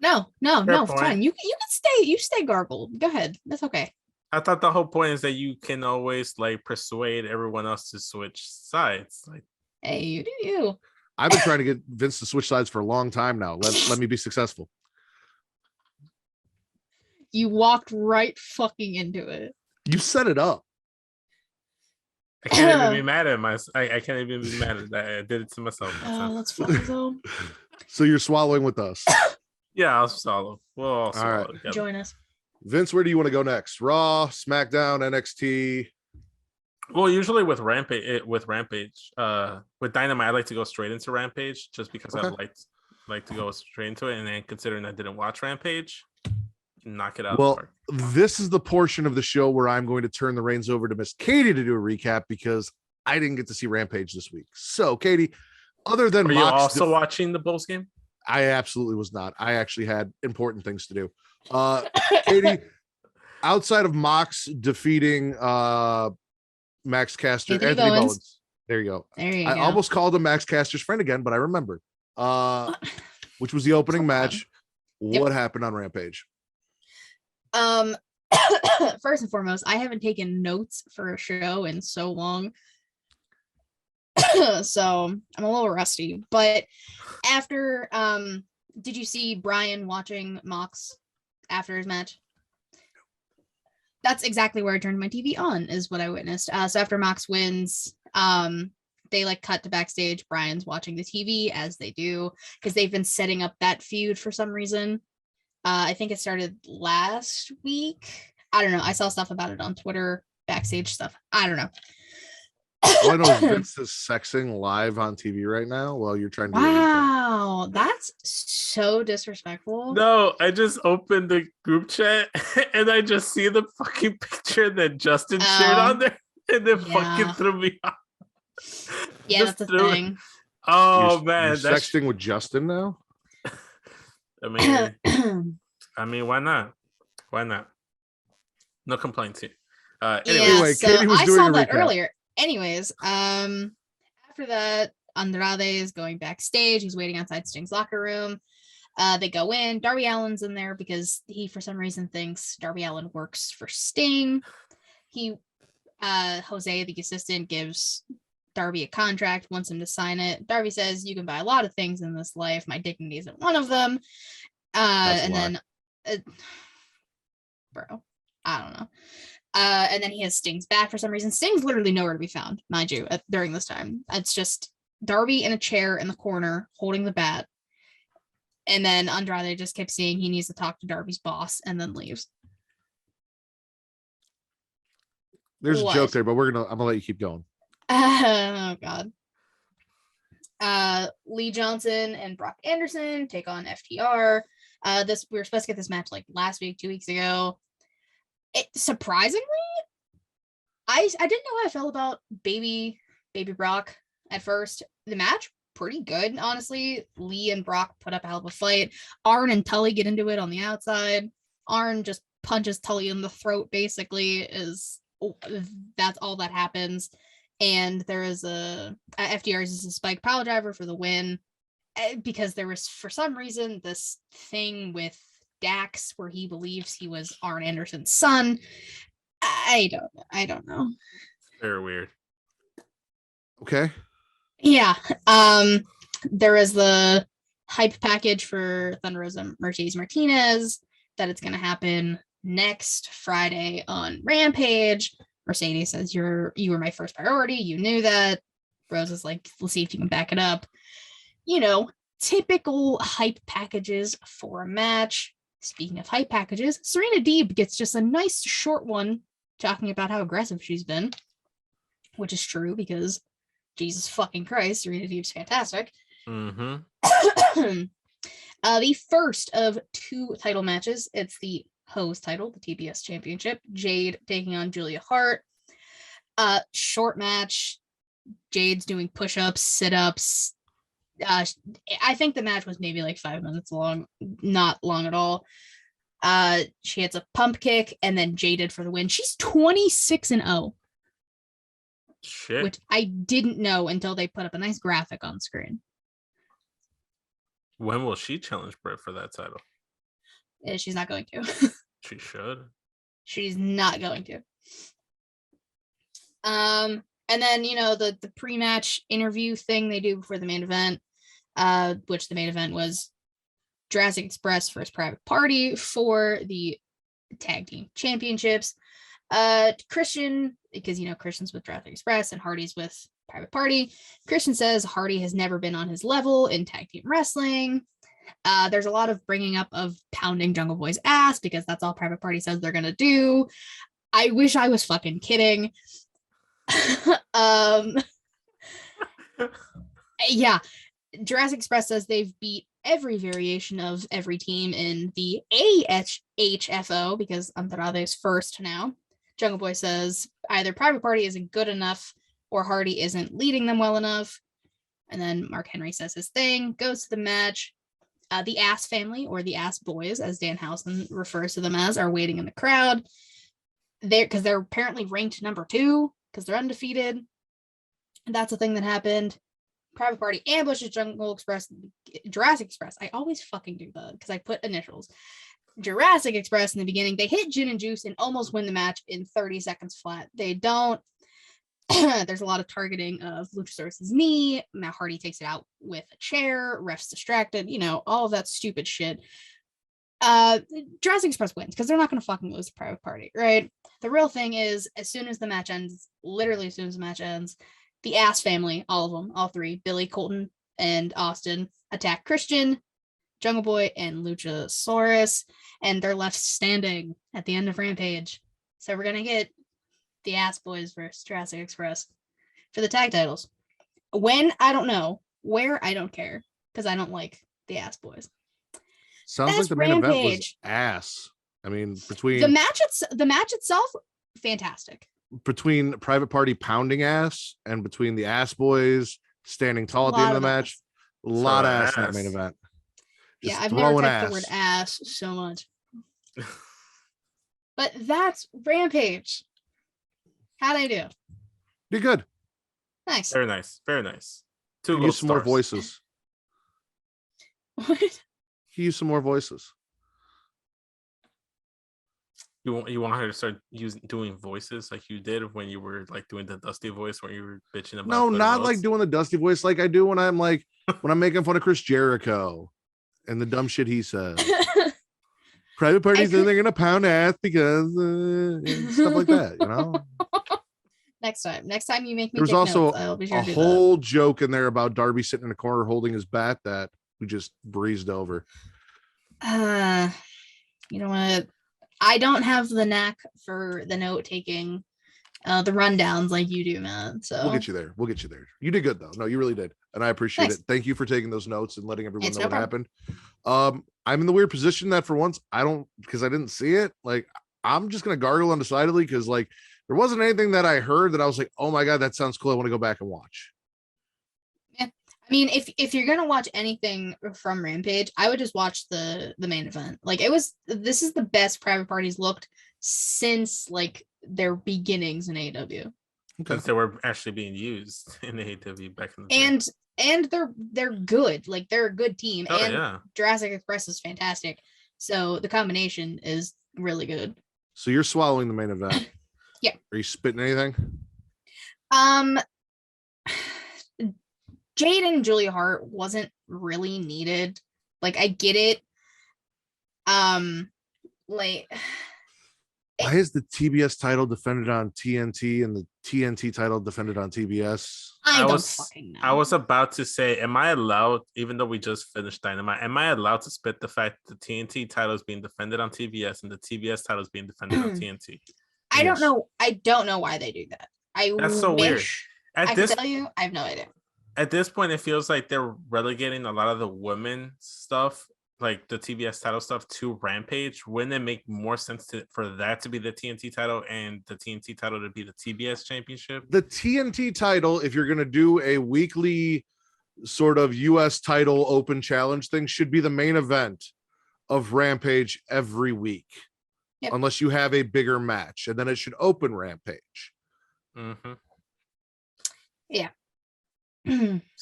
No, Fair it's fine. point. You can stay. You stay gargled. Go ahead. That's okay. I thought the whole point is that you can always like persuade everyone else to switch sides. Like, Hey, you do you. I've been trying to get Vince to switch sides for a long time now. Let me be successful. You walked right fucking into it. You set it up. I can't even be mad at myself. I can't even be mad at that. I did it to myself. Oh, that's funny though. So you're swallowing with us. Yeah, I'll swallow. We'll all swallow right. together. Join us. Vince, where do you want to go next? Raw, SmackDown, NXT. Well, usually with Rampage, with Dynamite, I like to go straight into Rampage just because I like to go straight into it. And then considering I didn't watch Rampage, knock it out. Well, of the park. this is the portion of the show where I'm going to turn the reins over to Miss Katie to do a recap because I didn't get to see Rampage this week. So, Katie, other than Were you Mox also watching the Bulls game? I absolutely was not. I actually had important things to do. Katie, outside of Mox defeating Max Caster, Anthony Anthony Bowens. Bowens. There you go. There you I go. almost called him Max Caster's friend again, but I remembered. Which was the opening match. What happened on Rampage? First and foremost, I haven't taken notes for a show in so long. So I'm a little rusty. But after did you see Brian watching Mox after his match? That's exactly where I turned my TV on, is what I witnessed. So after Mox wins, they like cut to backstage. Brian's watching the TV as they do, because they've been setting up that feud for some reason. I think it started last week. I don't know. I saw stuff about it on Twitter, backstage stuff. I don't know. All I know is Vince is sexing live on TV right now while you're trying to do a recap. Wow, that's so disrespectful. No, I just opened the group chat and I just see the fucking picture that Justin shared on there, and it fucking threw me off. Yeah, Just that's a threw it. thing. Oh You're man, that's sexting with Justin now? I mean, why not? Why not? No complaints here. Anyway, so Katie was I doing saw a that recap. earlier. Anyways, after that, Andrade is going backstage. He's waiting outside Sting's locker room. They go in. Darby Allin's in there because he, for some reason, thinks Darby Allin works for Sting. Jose, the assistant, gives Darby a contract, wants him to sign it. Darby says, "You can buy a lot of things in this life. My dignity isn't one of them." And then, bro, I don't know. And then he has Sting's back for some reason. Sting's literally nowhere to be found, mind you, during this time. It's just Darby in a chair in the corner holding the bat. And then Andrade just kept saying he needs to talk to Darby's boss and then leaves. There's What? a joke there, but I'm gonna let you keep going. Oh god. Lee Johnson and Brock Anderson take on FTR. We were supposed to get this match like last week, 2 weeks ago. It surprisingly, I didn't know how I felt about baby Brock at first. The match pretty good, honestly. Lee and Brock put up a hell of a fight. Arn and Tully get into it on the outside. Arn just punches Tully in the throat, basically. That's all that happens. And there is FDR uses a spike pile driver for the win, because there was, for some reason, this thing with Dax where he believes he was Arn Anderson's son. I don't know. very weird. Okay. Yeah. There is the hype package for Thunder Rosa Mercedes Martinez that it's going to happen next Friday on Rampage. Mercedes says, you were my first priority. You knew that. Rose is like, let's see if you can back it up. You know, typical hype packages for a match. Speaking of hype packages, Serena Deeb gets just a nice short one talking about how aggressive she's been, which is true because Jesus fucking Christ, Serena Deeb's fantastic. Mm-hmm. The first of 2 title matches. It's the Hose title, the TBS Championship. Jade taking on Julia Hart. Short match. Jade's doing push-ups, sit-ups. I think the match was maybe like 5 minutes long. Not long at all. She hits a pump kick and then Jaded for the win. She's 26-0. Shit. which I didn't know until they put up a nice graphic on screen. When will she challenge Britt for that title? She's not going to. She should. She's not going to. And then, you know, the pre-match interview thing they do before the main event, which the main event was Jurassic Express versus Private Party for the tag team championships. Christian, because, you know, Christian's with Jurassic Express and Hardy's with Private Party. Christian says Hardy has never been on his level in tag team wrestling. There's a lot of bringing up of pounding Jungle Boy's ass because that's all Private Party says they're going to do. I wish I was fucking kidding. Yeah, Jurassic Express says they've beat every variation of every team in the AHFO because Andrade is first now. Jungle Boy says either Private Party isn't good enough or Hardy isn't leading them well enough. And then Mark Henry says his thing, goes to the match. The Ass Family, or the Ass Boys, as Danhausen refers to them as, are waiting in the crowd. They're apparently ranked number 2 because they're undefeated. And that's a thing that happened. Private Party ambushes Jurassic Express. I always fucking do that because I put initials. Jurassic Express in the beginning. They hit Gin and Juice and almost win the match in 30 seconds flat. They don't. There's a lot of targeting of Luchasaurus's knee. Matt Hardy takes it out with a chair. Ref's distracted. You know, all of that stupid shit. Jurassic Express wins because they're not going to fucking lose to Private Party, right? The real thing is, as soon as the match ends, literally as soon as the match ends, the Ass Family, all of them, all 3, Billy, Colton, and Austin, attack Christian, Jungle Boy, and Luchasaurus, and they're left standing at the end of Rampage. So we're going to get the Ass Boys versus Jurassic Express for the tag titles. When, I don't know. Where, I don't care, because I don't like the Ass Boys. Sounds That's like the main event was Rampage. ass. I mean, between The match itself, fantastic. between Private Party pounding ass and between the Ass Boys standing tall at the end of the match, a lot of ass in that main event. Yeah, Just I've never throwing typed the word ass so much. But that's Rampage. How'd I do? Be good. Nice. Very nice. Very nice. 2 Use some more stars. voices. Use some more voices. You want her to start doing voices like you did when you were like doing the Dusty voice when you were bitching about No, Cody not Rhodes? like doing the Dusty voice like I do when I'm like when I'm making fun of Chris Jericho and the dumb shit he says. Private Party's they're gonna pound ass because and stuff like that, you know. Next time you make me There's take also notes, I'll be sure a to do whole joke in there about Darby sitting in the corner holding his bat that we just breezed over. that. You know what? I don't have the knack for the note taking, the rundowns like you do, man. So We'll get you there. We'll get you there. You did good though. No, you really did, and I appreciate Thanks. it. Thank you for taking those notes and letting everyone It's know no what happened. I'm in the weird position that for once I don't, because I didn't see it. Like I'm just gonna gargle undecidedly because like there wasn't anything that I heard that I was like, oh my god, that sounds cool. I want to go back and watch. I mean, if you're gonna watch anything from Rampage, I would just watch the main event. Like this is the best Private Parties looked since like their beginnings in AEW. Because they were actually being used in the AEW back in the day. And they're good. Like they're a good team. Oh, and yeah. Jurassic Express is fantastic. So the combination is really good. So you're swallowing the main event. Yeah. Are you spitting anything? Jade and Julia Hart wasn't really needed. Like I get it. Like Why is the TBS title defended on TNT and the TNT title defended on TBS? I don't fucking know. I was about to say, am I allowed, even though we just finished Dynamite, am I allowed to spit the fact that the TNT title is being defended on TBS and the TBS title is being defended on TNT? I don't know. I don't know why they do that. That's so weird. I can tell you, I have no idea. At this point, it feels like they're relegating a lot of the women stuff, like the TBS title stuff, to Rampage. Wouldn't it make more sense for that to be the TNT title and the TNT title to be the TBS championship? The TNT title, if you're going to do a weekly sort of US title open challenge thing, should be the main event of Rampage every week. Yep. Unless you have a bigger match, and then it should open Rampage. Mm-hmm.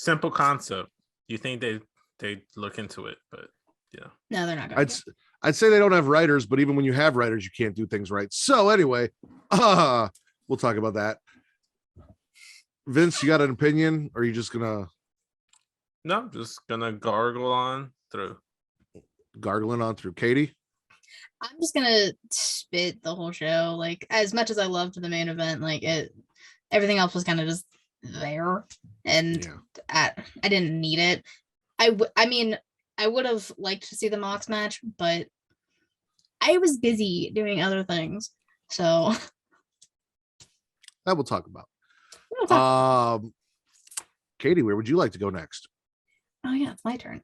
Simple concept. You think they look into it, but yeah. No, they're not going I'd say they don't have writers, but even when you have writers, you can't do things right. So anyway, we'll talk about that. Vince, you got an opinion, or are you just gonna No, just gonna gargle on through. gargling on through Katie? I'm just gonna spit the whole show. Like, as much as I loved the main event, like everything else was kind of just there, and I didn't need it. I mean, I would have liked to see the Mox match, but I was busy doing other things. So that we'll talk about. Katie, where would you like to go next? Oh yeah, it's my turn.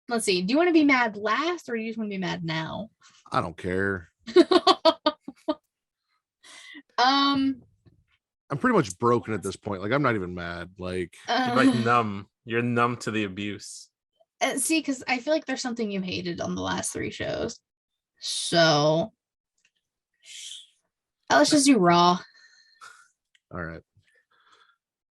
Let's see. Do you want to be mad last, or do you just want to be mad now? I don't care. I'm pretty much broken at this point. Like, I'm not even mad. Like, you're like numb. You're numb to the abuse. See, because I feel like there's something you hated on the last 3 shows. So let's just do Raw. All right.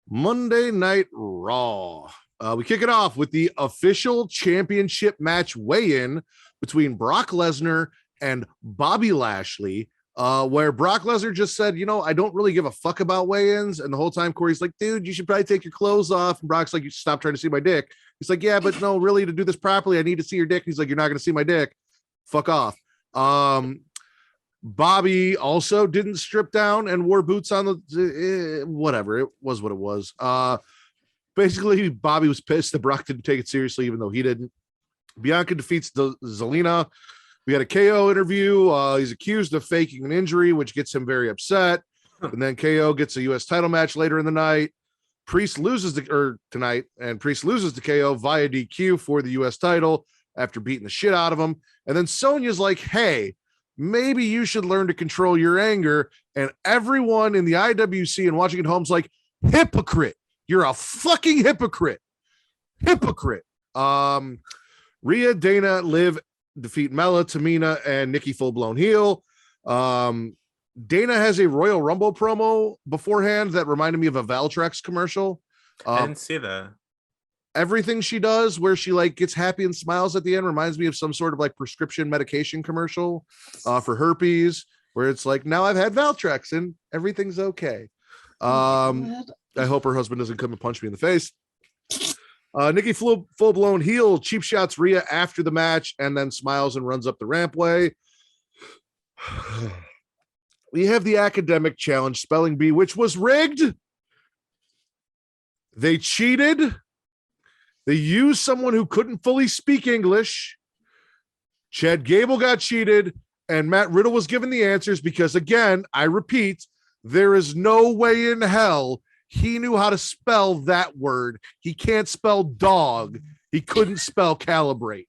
Monday Night Raw. We kick it off with the official championship match weigh-in between Brock Lesnar and Bobby Lashley, where Brock Lesnar just said, I don't really give a fuck about weigh-ins. And the whole time Corey's like, dude, you should probably take your clothes off. And Brock's like, you stop trying to see my dick. He's like, yeah, but no, really, to do this properly, I need to see your dick. He's like, you're not going to see my dick. Fuck off. Bobby also didn't strip down and wore boots on the whatever. It was what it was. Basically, Bobby was pissed that Brock didn't take it seriously, even though he didn't. Bianca defeats Zelina. We had a KO interview. He's accused of faking an injury, which gets him very upset. And then KO gets a U.S. title match later in the night. Priest loses tonight, and Priest loses to KO via DQ for the U.S. title after beating the shit out of him. And then Sonya's like, hey, maybe you should learn to control your anger. And everyone in the IWC and watching at home's like, hypocrite. You're a fucking hypocrite. Hypocrite. Rhea, Dana, Liv defeat Mela, Tamina, and Nikki full-blown heel. Dana has a Royal Rumble promo beforehand that reminded me of a Valtrex commercial. I didn't see that. Everything she does where she like gets happy and smiles at the end reminds me of some sort of like prescription medication commercial for herpes, where it's like, now I've had Valtrex and everything's okay. I hope her husband doesn't come and punch me in the face. Nikki full-blown heel cheap shots Rhea after the match and then smiles and runs up the rampway. We have the academic challenge spelling bee, which was rigged. They cheated. They used someone who couldn't fully speak English. Chad Gable got cheated, and Matt Riddle was given the answers because, again, I repeat, there is no way in hell he knew how to spell that word. He can't spell dog. He couldn't spell calibrate.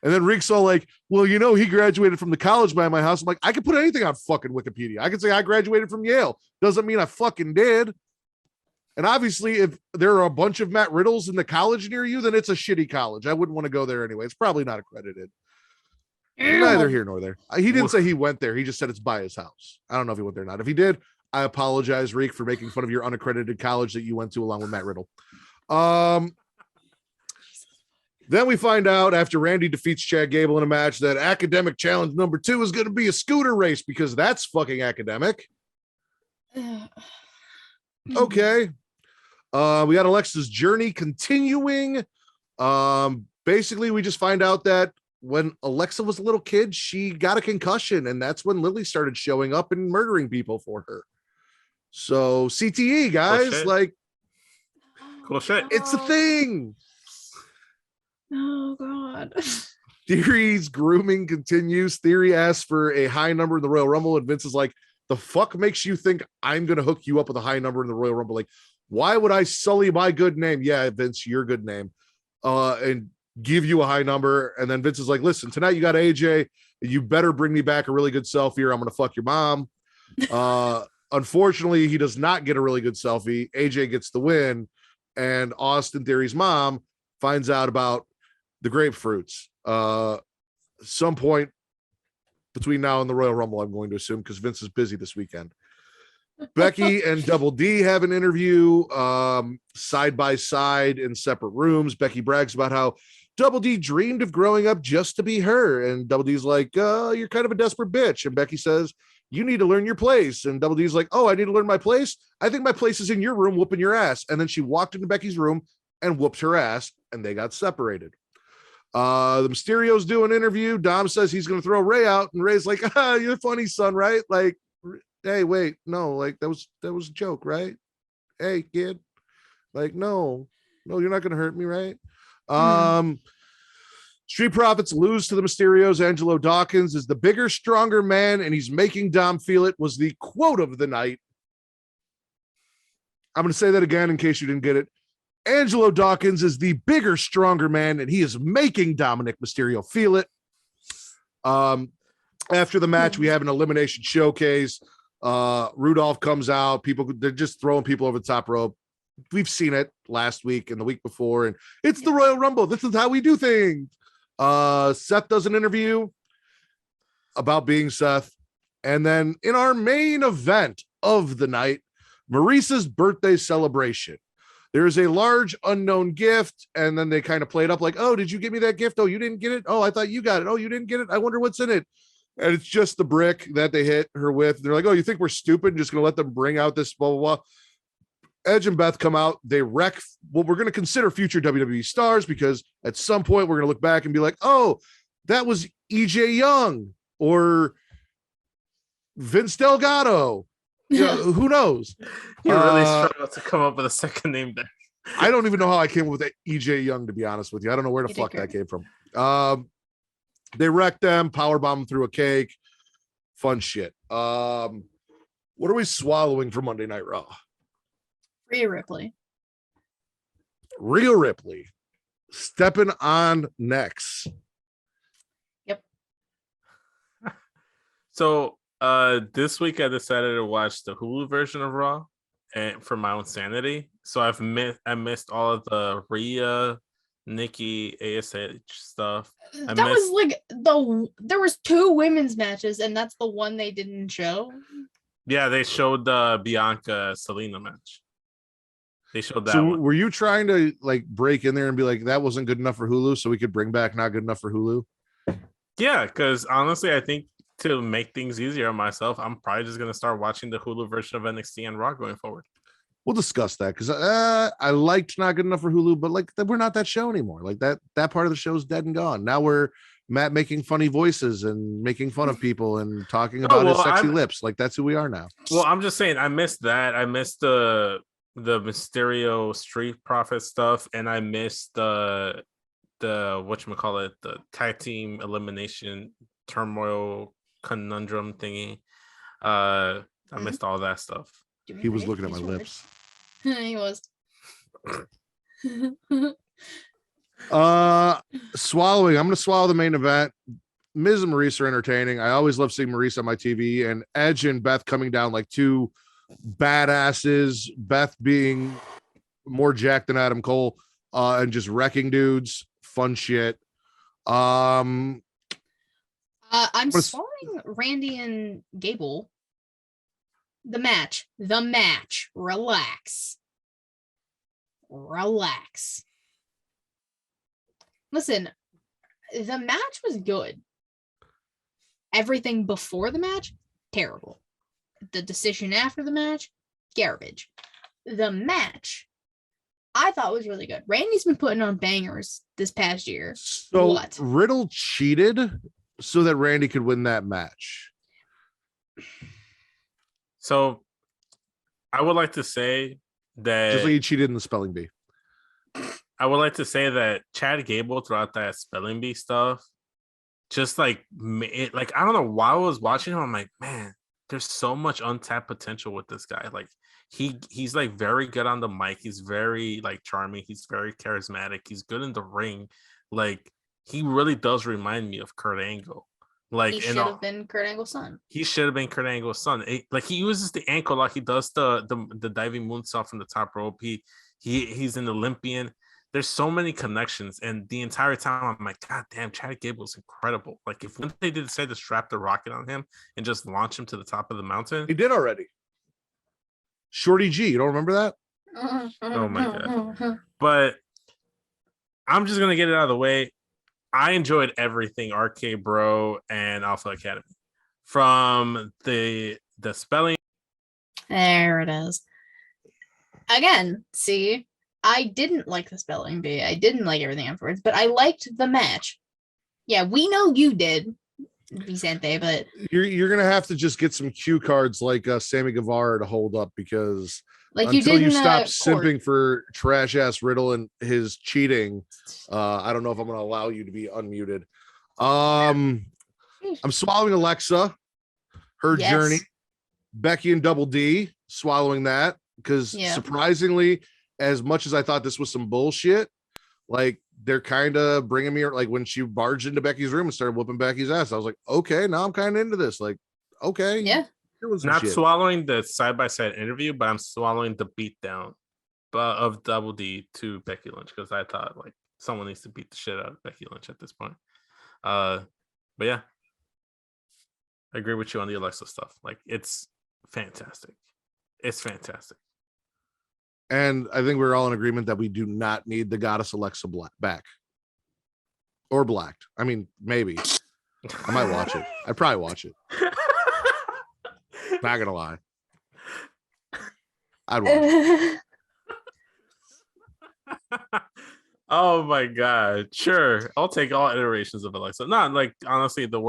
And then Reek's all like, well, he graduated from the college by my house. I'm like, I can put anything on fucking Wikipedia. I can say I graduated from Yale. Doesn't mean I fucking did. And obviously, if there are a bunch of Matt Riddles in the college near you, then it's a shitty college. I wouldn't want to go there anyway. It's probably not accredited. Neither here nor there. He didn't say he went there. He just said it's by his house. I don't know if he went there or not. If he did, I apologize, Reek, for making fun of your unaccredited college that you went to along with Matt Riddle. Then we find out after Randy defeats Chad Gable in a match that academic challenge number 2 is going to be a scooter race because that's fucking academic. Okay. We got Alexa's journey continuing. Basically, we just find out that when Alexa was a little kid, she got a concussion, and that's when Lily started showing up and murdering people for her. So CTE, guys, cool like, cool shit. It's a thing. Oh God. Theory's grooming continues. Theory asks for a high number in the Royal Rumble, and Vince is like, the fuck makes you think I'm going to hook you up with a high number in the Royal Rumble? Like, why would I sully my good name? Yeah, Vince, your good name. And give you a high number. And then Vince is like, listen, tonight you got AJ. You better bring me back a really good selfie or I'm going to fuck your mom. Unfortunately, he does not get a really good selfie. AJ gets the win. And Austin Theory's mom finds out about the grapefruits. Some point between now and the Royal Rumble, I'm going to assume, because Vince is busy this weekend. Becky and Double D have an interview side by side in separate rooms. Becky brags about how Double D dreamed of growing up just to be her. And Double D's like, you're kind of a desperate bitch. And Becky says, you need to learn your place. And Double D's like, oh, I need to learn my place? I think my place is in your room whooping your ass. And then she walked into Becky's room and whooped her ass, and they got separated. The Mysterios do an interview. Dom says he's going to throw Ray out, and Ray's like, you're funny, son, right? Like, hey, wait, no, like that was a joke, right? Hey, kid, like, no, you're not going to hurt me, right? Street Profits lose to the Mysterios. Angelo Dawkins is the bigger, stronger man, and he's making Dom feel it, was the quote of the night. I'm going to say that again in case you didn't get it. Angelo Dawkins is the bigger, stronger man, and he is making Dominic Mysterio feel it. After the match, we have an elimination showcase. Rudolph comes out. They're just throwing people over the top rope. We've seen it last week and the week before, and it's the Royal Rumble. This is how we do things. Seth does an interview about being Seth. And then in our main event of the night, Maurice's birthday celebration. There's a large unknown gift, and then they kind of play it up like, oh, did you give me that gift? Oh, you didn't get it? Oh, I thought you got it. Oh, you didn't get it? I wonder what's in it. And it's just the brick that they hit her with. They're like, oh, you think we're stupid? Just going to let them bring out this blah, blah, blah. Edge and Beth come out. They wreck what we're going to consider future WWE stars, because at some point we're going to look back and be like, oh, that was EJ Young or Vince Delgado. Who knows? You really struggled to come up with a second name there. I don't even know how I came up with that EJ Young, to be honest with you. I don't know where the fuck that came from. They wrecked them, powerbomb them through a cake. Fun shit. What are we swallowing for Monday Night Raw? Rhea Ripley. Rhea Ripley stepping on necks. Yep. So this week I decided to watch the Hulu version of Raw, and for my own sanity. So I missed all of the Rhea, Nikki, ASH stuff. There was 2 women's matches, and that's the one they didn't show. Yeah, they showed the Bianca Selena match. They showed that. So one. Were you trying to like break in there and be like, that wasn't good enough for Hulu, so we could bring back not good enough for Hulu? Yeah, because honestly, I think to make things easier on myself, I'm probably just gonna start watching the Hulu version of NXT and Raw going forward. We'll discuss that, because I liked not good enough for Hulu, but like we're not that show anymore. Like that part of the show is dead and gone. Now we're Matt making funny voices and making fun of people and talking about his sexy lips. Like that's who we are now. Well, I'm just saying, I missed that. I missed the Mysterio Street Profit stuff, and I missed the whatchamacallit, the tag team elimination turmoil conundrum thingy. I missed all that stuff. He was looking at my lips. He was. Swallowing. I'm going to swallow the main event. Miz and Maurice are entertaining. I always love seeing Maurice on my TV, and Edge and Beth coming down like 2 badasses. Beth being more jacked than Adam Cole, and just wrecking dudes. Fun shit. I'm swallowing Randy and Gable. The match. Relax. Listen, the match was good. Everything before the match, terrible. The decision after the match, garbage. The match, I thought was really good. Randy's been putting on bangers this past year. So what? Riddle cheated so that Randy could win that match. So I would like to say that just like he cheated in the spelling bee. I would like to say that Chad Gable throughout that spelling bee stuff, just like I don't know why I was watching him. I'm like, man, there's so much untapped potential with this guy. Like he's like very good on the mic. He's very like charming. He's very charismatic. He's good in the ring. Like he really does remind me of Kurt Angle. Like he should have been Kurt Angle's son. He should have been Kurt Angle's son. Like he uses the ankle like he does the diving moonsault from the top rope. He's an Olympian. There's so many connections, and the entire time I'm like, God damn, Chad Gable's incredible. Like if when they decide to strap the rocket on him and just launch him to the top of the mountain, he did already. Shorty G. You don't remember that? Oh my god. But I'm just gonna get it out of the way. I enjoyed everything RK Bro and Alpha Academy. From the spelling. There it is. Again, see, I didn't like the spelling bee. I didn't like everything afterwards, but I liked the match. Yeah, we know you did, Vicente, but You're gonna have to just get some cue cards like Sammy Guevara to hold up, because like until you did stop court. simping for trash ass Riddle and his cheating, I don't know if I'm gonna allow you to be unmuted. I'm swallowing Alexa, her Yes. journey. Becky and Double D swallowing that, because surprisingly, as much as I thought this was some bullshit, like they're kind of bringing me, like when she barged into Becky's room and started whooping Becky's ass, I was like, okay, now I'm kind of into this. Like, okay, Yeah, it was Not shit. swallowing the side-by-side interview, but I'm swallowing the beatdown of Double D to Becky Lynch, because I thought like someone needs to beat the shit out of Becky Lynch at this point. But yeah, I agree with you on the Alexa stuff. Like, it's fantastic. It's fantastic. And I think we're all in agreement that we do not need the goddess Alexa back or blacked. I mean, maybe I might watch it. I'd probably watch it. Not gonna lie, I'd watch it. Oh my god, sure, I'll take all iterations of Alexa. Not like, honestly, the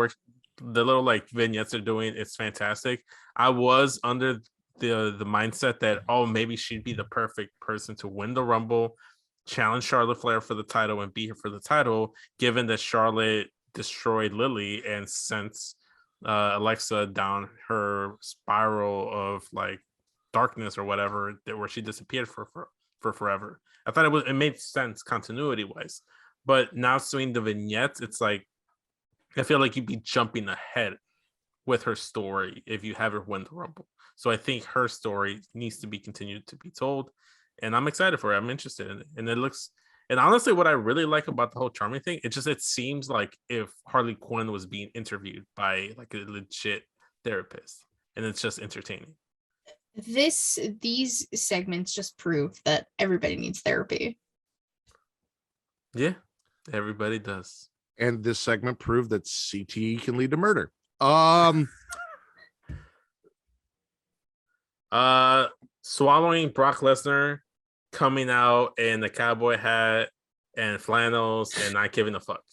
little like vignettes they're doing, it's fantastic. I was under the mindset that, oh, maybe she'd be the perfect person to win the Rumble, challenge Charlotte Flair for the title, and beat her for the title, given that Charlotte destroyed Lily and sent Alexa down her spiral of like darkness or whatever, where she disappeared for forever. I thought it made sense continuity wise, but now seeing the vignettes, it's like I feel like you'd be jumping ahead with her story if you have her win the Rumble. So I think her story needs to be continued to be told, and I'm excited for it. I'm interested in it, and it looks. And honestly, what I really like about the whole Charming thing, it seems like if Harley Quinn was being interviewed by like a legit therapist, and it's just entertaining. These segments just prove that everybody needs therapy. Yeah, everybody does. And this segment proved that CTE can lead to murder. Swallowing Brock Lesnar coming out in a cowboy hat and flannels and not giving a fuck.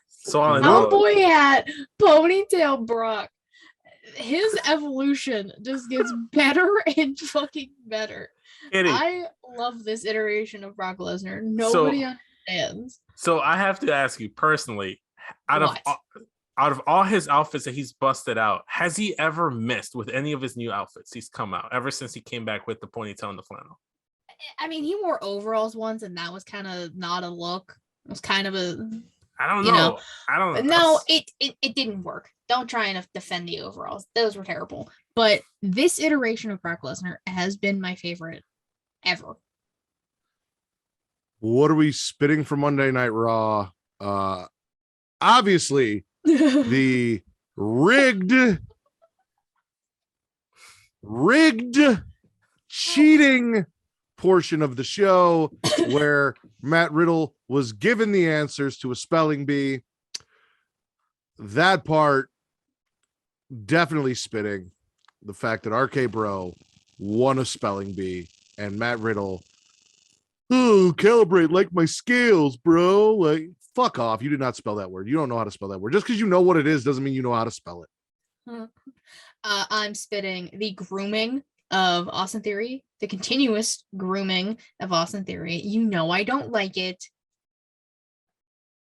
Swallowing cowboy hat, ponytail Brock. His evolution just gets better and fucking better. Kitty. I love this iteration of Brock Lesnar. Nobody understands. So I have to ask you personally, out of all his outfits that he's busted out, has he ever missed with any of his new outfits he's come out ever since he came back with the ponytail and the flannel? I mean, he wore overalls once, and that was kind of not a look. It was kind of a, I don't know. I don't know. No, it didn't work. Don't try and defend the overalls. Those were terrible. But this iteration of Brock Lesnar has been my favorite ever. What are we spitting from Monday Night Raw? Obviously, the rigged cheating portion of the show where Matt Riddle was given the answers to a spelling bee. That part definitely spitting. The fact that RK Bro won a spelling bee and Matt Riddle, oh, calibrate like my scales, bro. Like, fuck off. You did not spell that word. You don't know how to spell that word. Just because you know what it is doesn't mean you know how to spell it. I'm spitting the grooming of Austin Theory, the continuous grooming of Austin Theory. You know I don't like it.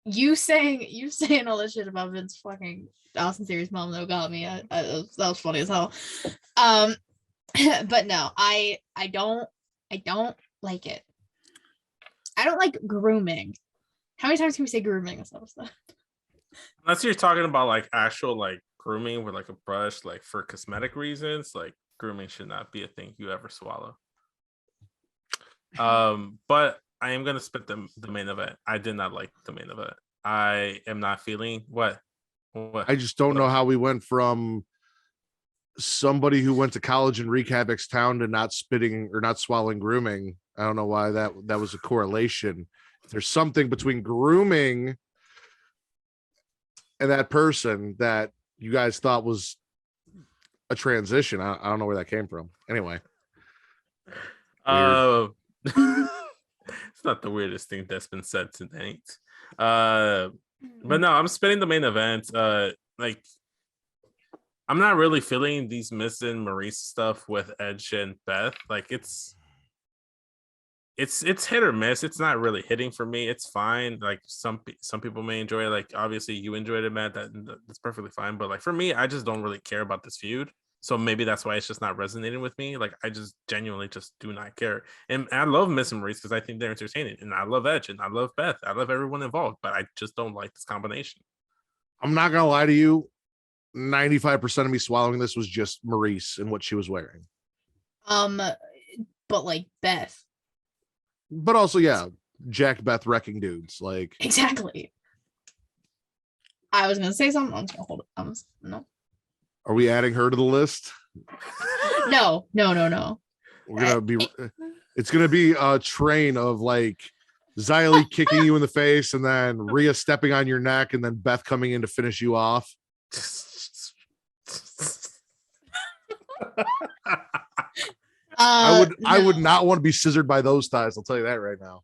You saying all this shit about Vince fucking Austin Theory's mom though got me. That was funny as hell. But no, I don't like it. I don't like grooming. How many times can we say grooming and stuff? Unless you're talking about like actual like grooming with like a brush, like for cosmetic reasons, like grooming should not be a thing you ever swallow. But I am gonna spit the main event. I did not like the main event. I am not feeling what. I just don't know how we went from somebody who went to college in Reykjavik's town to not spitting or not swallowing grooming. I don't know why that was a correlation. There's something between grooming and that person that you guys thought was a transition. I don't know where that came from. Anyway. It's not the weirdest thing that's been said tonight. But no, I'm spinning the main event. Like, I'm not really feeling these Miz and Maurice stuff with Edge and Beth. Like, it's hit or miss. It's not really hitting for me. It's fine. Like, some people may enjoy it. Like, obviously you enjoyed it, Matt. That's perfectly fine. But like, for me, I just don't really care about this feud. So maybe that's why it's just not resonating with me. Like, I just genuinely just do not care. And I love Miz and Maurice because I think they're entertaining. And I love Edge and I love Beth. I love everyone involved. But I just don't like this combination. I'm not gonna lie to you. 95% of me swallowing this was just Maurice and what she was wearing. But like Beth. But also, yeah, Jack Beth wrecking dudes. Like, Exactly. I was gonna say something. I'm just gonna hold it. No. are we adding her to the list? No. We're gonna be. It's gonna be a train of like Xylee kicking you in the face, and then Rhea stepping on your neck, and then Beth coming in to finish you off. I would not want to be scissored by those thighs. I'll tell you that right now.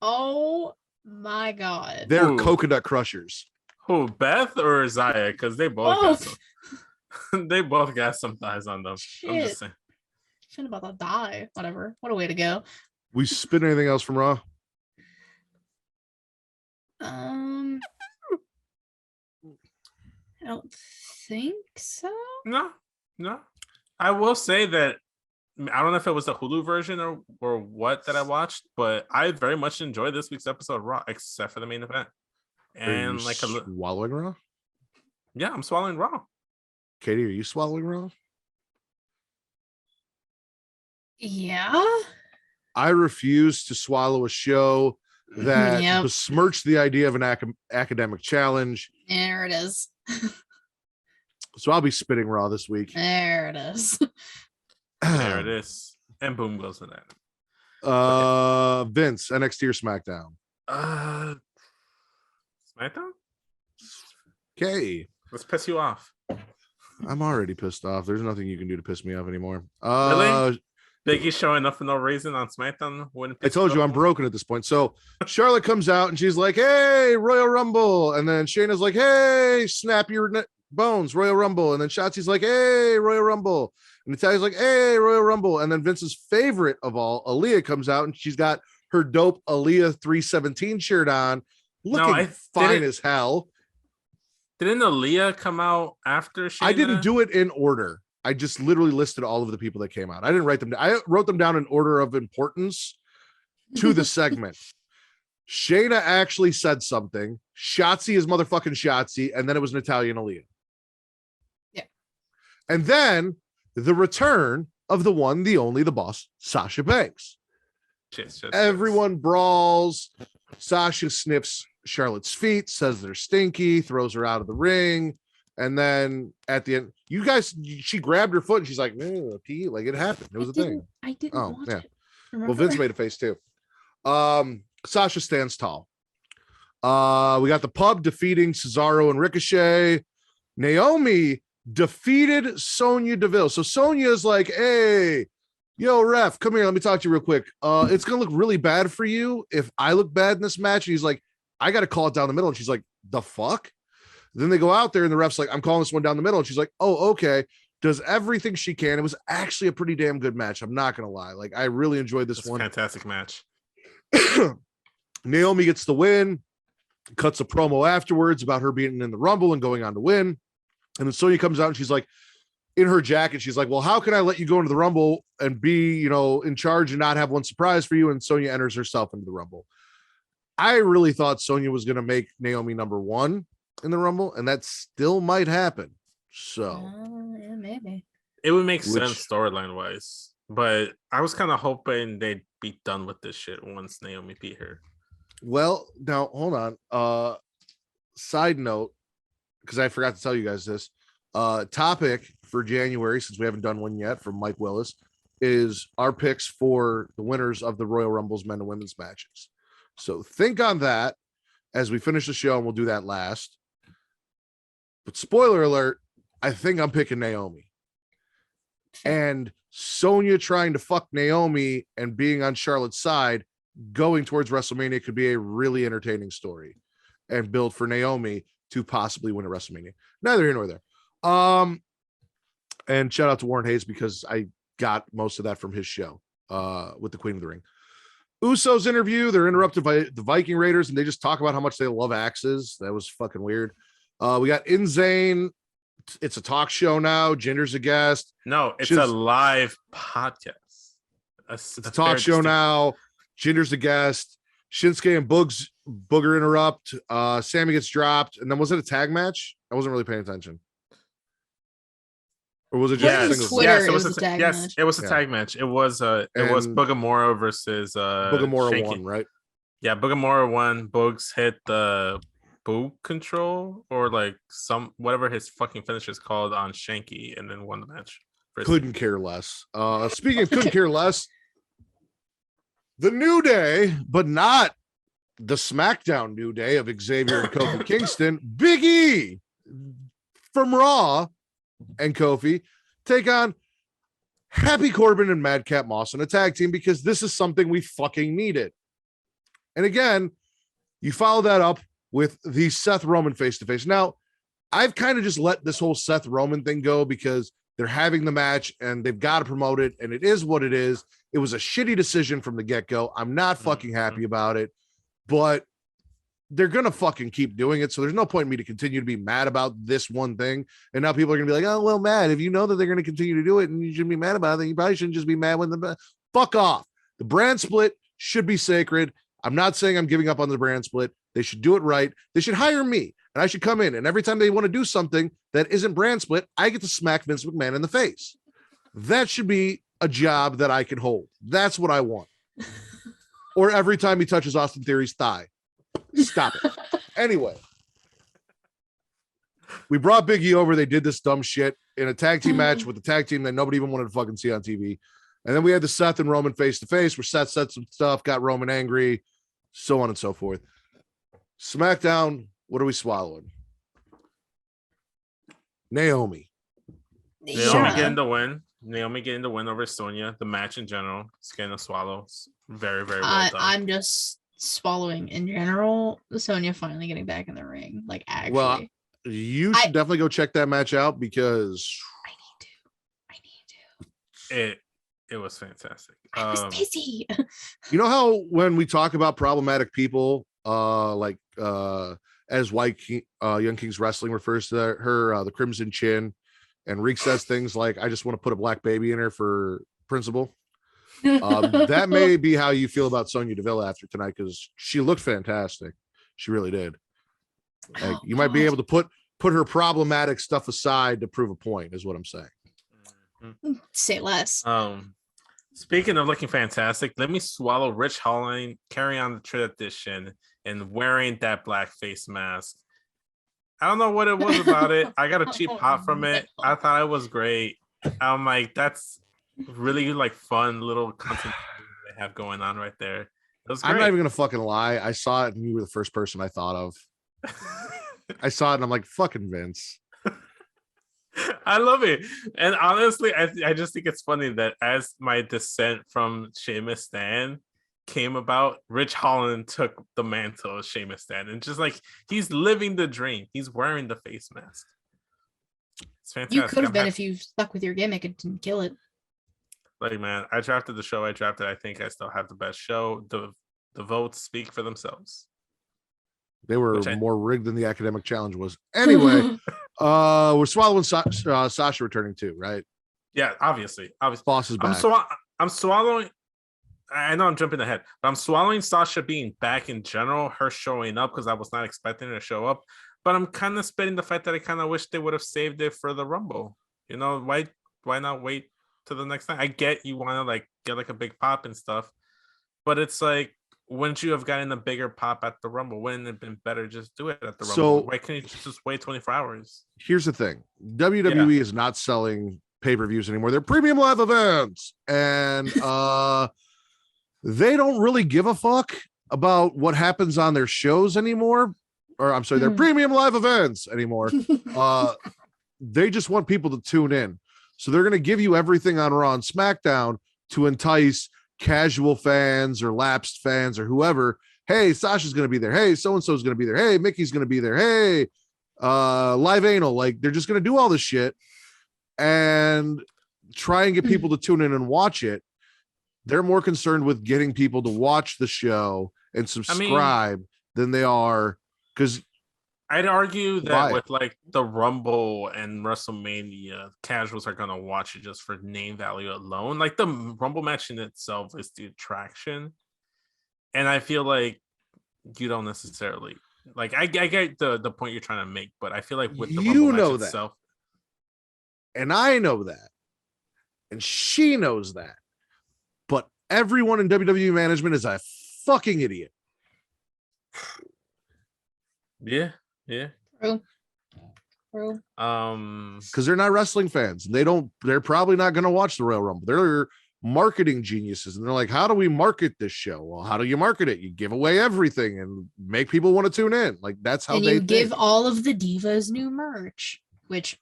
Oh my god. They're coconut crushers. Who, Beth or Zaya? Because they both got some, they both got some thighs on them. Shit. I'm just saying. Shouldn't about to die. Whatever. What a way to go. We spin anything else from Raw? I don't think so. No. I will say that I don't know if it was the Hulu version or what that I watched, but I very much enjoyed this week's episode of Raw, except for the main event. And like swallowing Raw? Yeah, I'm swallowing Raw. Katie, are you swallowing Raw? Yeah. I refuse to swallow a show that besmirched the idea of an academic challenge. There it is. So I'll be spitting Raw this week. There it is. There it is. And boom goes in that. Vince, NXT or SmackDown? SmackDown? Okay. Let's piss you off. I'm already pissed off. There's nothing you can do to piss me off anymore. Really? Biggie showing up for no reason on SmackDown wouldn't. I told you I'm broken at this point. So Charlotte comes out and she's like, "Hey, Royal Rumble," and then Shayna's like, "Hey, snap your bones, Royal Rumble," and then Shotzi's like, "Hey, Royal Rumble," and Natalya's like, "Hey, Royal Rumble," and then Vince's favorite of all, Aaliyah, comes out and she's got her dope Aaliyah 317 shirt on, looking fine as hell. Didn't Aaliyah come out after Shayna? I didn't do it in order. I just literally listed all of the people that came out. I didn't write them down. I wrote them down in order of importance to the segment. Shayna actually said something. Shotzi is motherfucking Shotzi. And then it was Natalya and Aaliyah. Yeah. And then the return of the one, the only, the boss, Sasha Banks. Everyone brawls. Sasha sniffs Charlotte's feet, says they're stinky, throws her out of the ring. And then at the end, she grabbed her foot and she's like, pee. Like, it happened. It was a thing. I didn't watch it. Well, Vince made a face too. Sasha stands tall. We got the pub defeating Cesaro and Ricochet. Naomi defeated Sonya Deville. So Sonya is like, "Hey, yo, ref, come here. Let me talk to you real quick. It's gonna look really bad for you if I look bad in this match." And he's like, "I gotta call it down the middle." And she's like, "The fuck?" Then they go out there and the ref's like, "I'm calling this one down the middle." And she's like, "Oh, okay." Does everything she can. It was actually a pretty damn good match. I'm not gonna lie. Like, I really enjoyed this one. Fantastic match. Naomi gets the win, cuts a promo afterwards about her being in the Rumble and going on to win. And then Sonya comes out and she's like, in her jacket, she's like, "Well, how can I let you go into the Rumble and be, in charge and not have one surprise for you?" And Sonya enters herself into the Rumble. I really thought Sonya was going to make Naomi number one in the Rumble, and that still might happen. So yeah, maybe it would make sense storyline wise, but I was kind of hoping they'd be done with this shit once Naomi beat her. Well, now hold on. Side note, because I forgot to tell you guys this. Topic for January, since we haven't done one yet from Mike Willis, is our picks for the winners of the Royal Rumbles men and women's matches. So think on that as we finish the show, and we'll do that last. But spoiler alert, I think I'm picking Naomi. And Sonya trying to fuck Naomi and being on Charlotte's side going towards WrestleMania could be a really entertaining story and build for Naomi to possibly win at WrestleMania. Neither here nor there. And shout out to Warren Hayes, because I got most of that from his show with the Queen of the Ring. Usos interview, they're interrupted by the Viking Raiders, and they just talk about how much they love axes. That was fucking weird. We got Inzane. It's a talk show now. Jinder's a guest. No, it's a live podcast. It's a talk show now. Jinder's a guest. Shinsuke and Booger interrupt. Sammy gets dropped. And then was it a tag match? I wasn't really paying attention. Or was it just a single? Yes, it was a tag match. It was a tag match. It was Boogamora versus Boogamora Shanky. won, right? Yeah, Boogamora won. Boogs hit the Boog control or like whatever his fucking finish is called on Shanky, and then won the match. Couldn't care less. Speaking of couldn't care less, the New Day, but not the SmackDown New Day of Xavier and Kofi Kingston, Big E from Raw and Kofi take on Happy Corbin and Madcap Moss in a tag team, because this is something we fucking needed. And again, you follow that up with the Seth Roman face-to-face. Now, I've kind of just let this whole Seth Roman thing go because they're having the match and they've got to promote it, and it is what it is. It was a shitty decision from the get-go. I'm not fucking happy about it, but they're going to fucking keep doing it. So there's no point in me to continue to be mad about this one thing. And now people are going to be like, oh, well, Matt, if you know that they're going to continue to do it and you shouldn't be mad about it, then you probably shouldn't just be mad when fuck off. The brand split should be sacred. I'm not saying I'm giving up on the brand split. They should do it right. They should hire me, and I should come in. And every time they want to do something that isn't brand split, I get to smack Vince McMahon in the face. That should be a job that I can hold. That's what I want. Or every time he touches Austin Theory's thigh. Stop it. Anyway, we brought Big E over. They did this dumb shit in a tag team match with the tag team that nobody even wanted to fucking see on TV. And then we had the Seth and Roman face-to-face where Seth said some stuff, got Roman angry, so on and so forth. SmackDown, what are we swallowing? Naomi. Naomi getting the win. Naomi getting the win over Sonya. The match in general is getting a swallow. It's very, very well done. I'm just swallowing in general. Sonya finally getting back in the ring. Like, actually. Well, you should definitely go check that match out, because I need to. It was fantastic. I was busy. You know how when we talk about problematic people, as Young Kings Wrestling refers to her, the Crimson Chin, and Reek says things like, I just want to put a black baby in her for principle. That may be how you feel about Sonya Deville after tonight, because she looked fantastic. She really did. Like, you might be able to put her problematic stuff aside to prove a point, is what I'm saying. Say less. Speaking of looking fantastic, let me swallow Rich Holland carry on the tradition and wearing that black face mask. I don't know what it was about it. I got a cheap pop from it. I thought it was great. I'm like, that's really like fun little content they have going on right there. It was great. I'm not even gonna fucking lie. I saw it and you were the first person I thought of. I saw it and I'm like, fucking Vince. I love it. And honestly, I just think it's funny that as my descent from Sheamus Stan came about, Rich Holland took the mantle of Sheamus Stan, and just like, he's living the dream. He's wearing the face mask. It's fantastic. You could have been if you stuck with your gimmick and didn't kill it. Like, man, I drafted the show. I think I still have the best show. The votes speak for themselves. They were more rigged than the academic challenge was. Anyway, we're swallowing Sasha returning too, right? Yeah, obviously. Boss is back. I'm swallowing. I know I'm jumping ahead, but I'm swallowing Sasha being back in general, her showing up, because I was not expecting her to show up. But I'm kind of spitting the fact that I kind of wish they would have saved it for the Rumble. You know, why not wait to the next time? I get you want to like get like a big pop and stuff, but it's like, wouldn't you have gotten a bigger pop at the Rumble? Wouldn't it have been better just do it at the Rumble? So why can't you just wait 24 hours? here's the thing: WWE is not selling pay-per-views anymore. They're premium live events, and they don't really give a fuck about what happens on their shows anymore. Or I'm sorry, their premium live events anymore. They just want people to tune in. So they're going to give you everything on Raw and SmackDown to entice casual fans or lapsed fans or whoever. Hey, Sasha's going to be there. Hey, so-and-so is going to be there. Hey, Mickey's going to be there. Hey, Live Anal. Like, they're just going to do all this shit and try and get people to tune in and watch it. They're more concerned with getting people to watch the show and subscribe than they are, because I'd argue that with like the Rumble and WrestleMania, casuals are gonna watch it just for name value alone. Like the Rumble match in itself is the attraction, and I feel like you don't necessarily like. I get the point you're trying to make, but I feel like with the Rumble match itself, and I know that, and she knows that, but everyone in WWE management is a fucking idiot. Yeah. True. Because they're not wrestling fans. They're probably not going to watch the Royal Rumble. They're marketing geniuses, and they're like, how do we market this show? Well, how do you market it? You give away everything and make people want to tune in. Like, that's how they give all of the divas new merch, which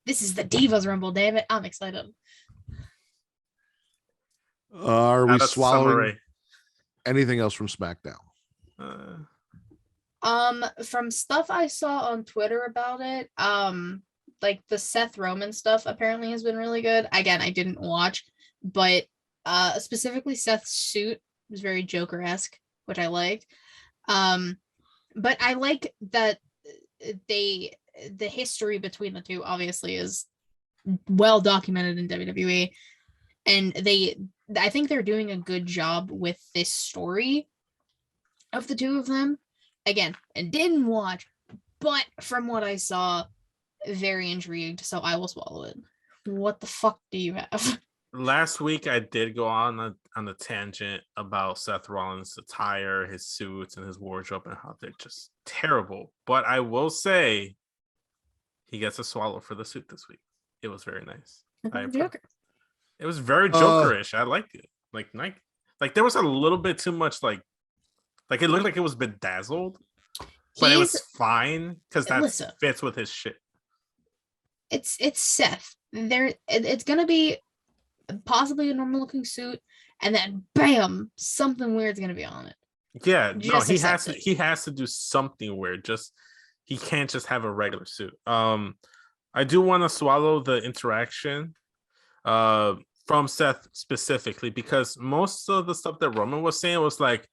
this is the Divas Rumble, damn it. I'm excited. Are we swallowing anything else from SmackDown? From stuff I saw on Twitter about it, like the Seth Roman stuff apparently has been really good. Again, I didn't watch, but specifically Seth's suit was very Joker-esque, which I liked. But I like that the history between the two obviously is well documented in WWE, and I think they're doing a good job with this story of the two of them. Again, and didn't watch, but from what I saw, very intrigued, so I will swallow it. What the fuck do you have? Last week I did go on a tangent about Seth Rollins' attire, his suits, and his wardrobe, and how they're just terrible. But I will say he gets a swallow for the suit this week. It was very nice. It was very Jokerish. I liked it. Like there was a little bit too much like it looked like it was bedazzled, but it was fine because that fits with his shit. It's Seth. It's gonna be possibly a normal looking suit, and then bam, something weird's gonna be on it. Yeah, no, he has to do something weird. He can't just have a regular suit. I do want to swallow the interaction from Seth specifically, because most of the stuff that Roman was saying was like,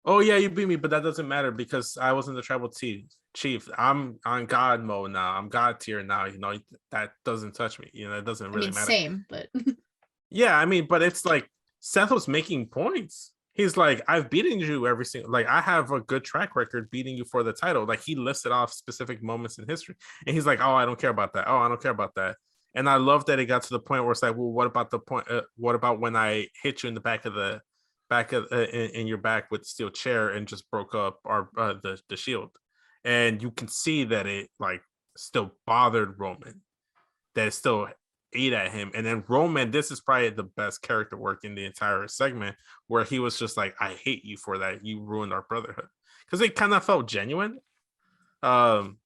oh yeah, you beat me, but that doesn't matter because I was in the tribal chief. I'm on God mode now. I'm God tier now. You know, that doesn't touch me. You know, it doesn't really matter. Same, but yeah, I mean, but it's like Seth was making points. He's like, I've beaten you every single, like I have a good track record beating you for the title. Like he listed off specific moments in history, and he's like, oh, I don't care about that. Oh, I don't care about that. And I love that it got to the point where it's like, well, what about the point? What about when I hit you in the back of in your back with the steel chair and just broke up the shield? And you can see that it like still bothered Roman, that it still ate at him. And then Roman, this is probably the best character work in the entire segment, where he was just like, I hate you for that. You ruined our brotherhood. Because it kind of felt genuine in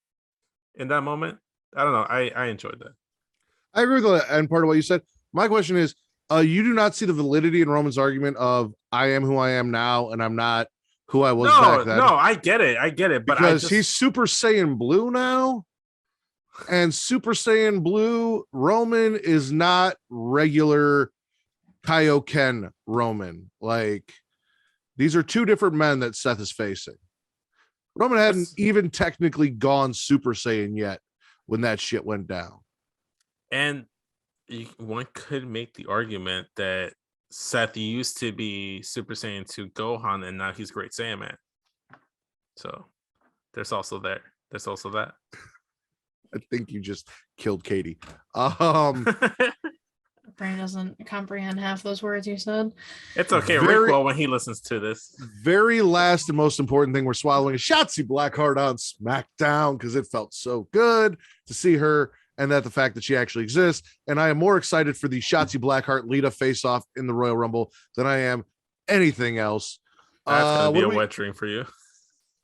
that moment. I don't know. I enjoyed that. I agree with that and part of what you said. My question is, you do not see the validity in Roman's argument of I am who I am now and I'm not who I was back then. No, I get it. But because he's Super Saiyan Blue now, and Super Saiyan Blue Roman is not regular Kaioken Roman. Like, these are two different men that Seth is facing. Roman hadn't even technically gone Super Saiyan yet when that shit went down. And one could make the argument that Seth used to be Super Saiyan 2 Gohan, and now he's Great Saiyaman. So there's also that. I think you just killed Katie. brain doesn't comprehend half those words you said. It's okay. Very- Rick will when he listens to this. Very last and most important thing we're swallowing is Shotzi Blackheart on SmackDown because it felt so good to see her and that the fact that she actually exists. And I am more excited for the Shotzi Blackheart Lita face-off in the Royal Rumble than I am anything else. That's gonna be what a do we- wet dream for you.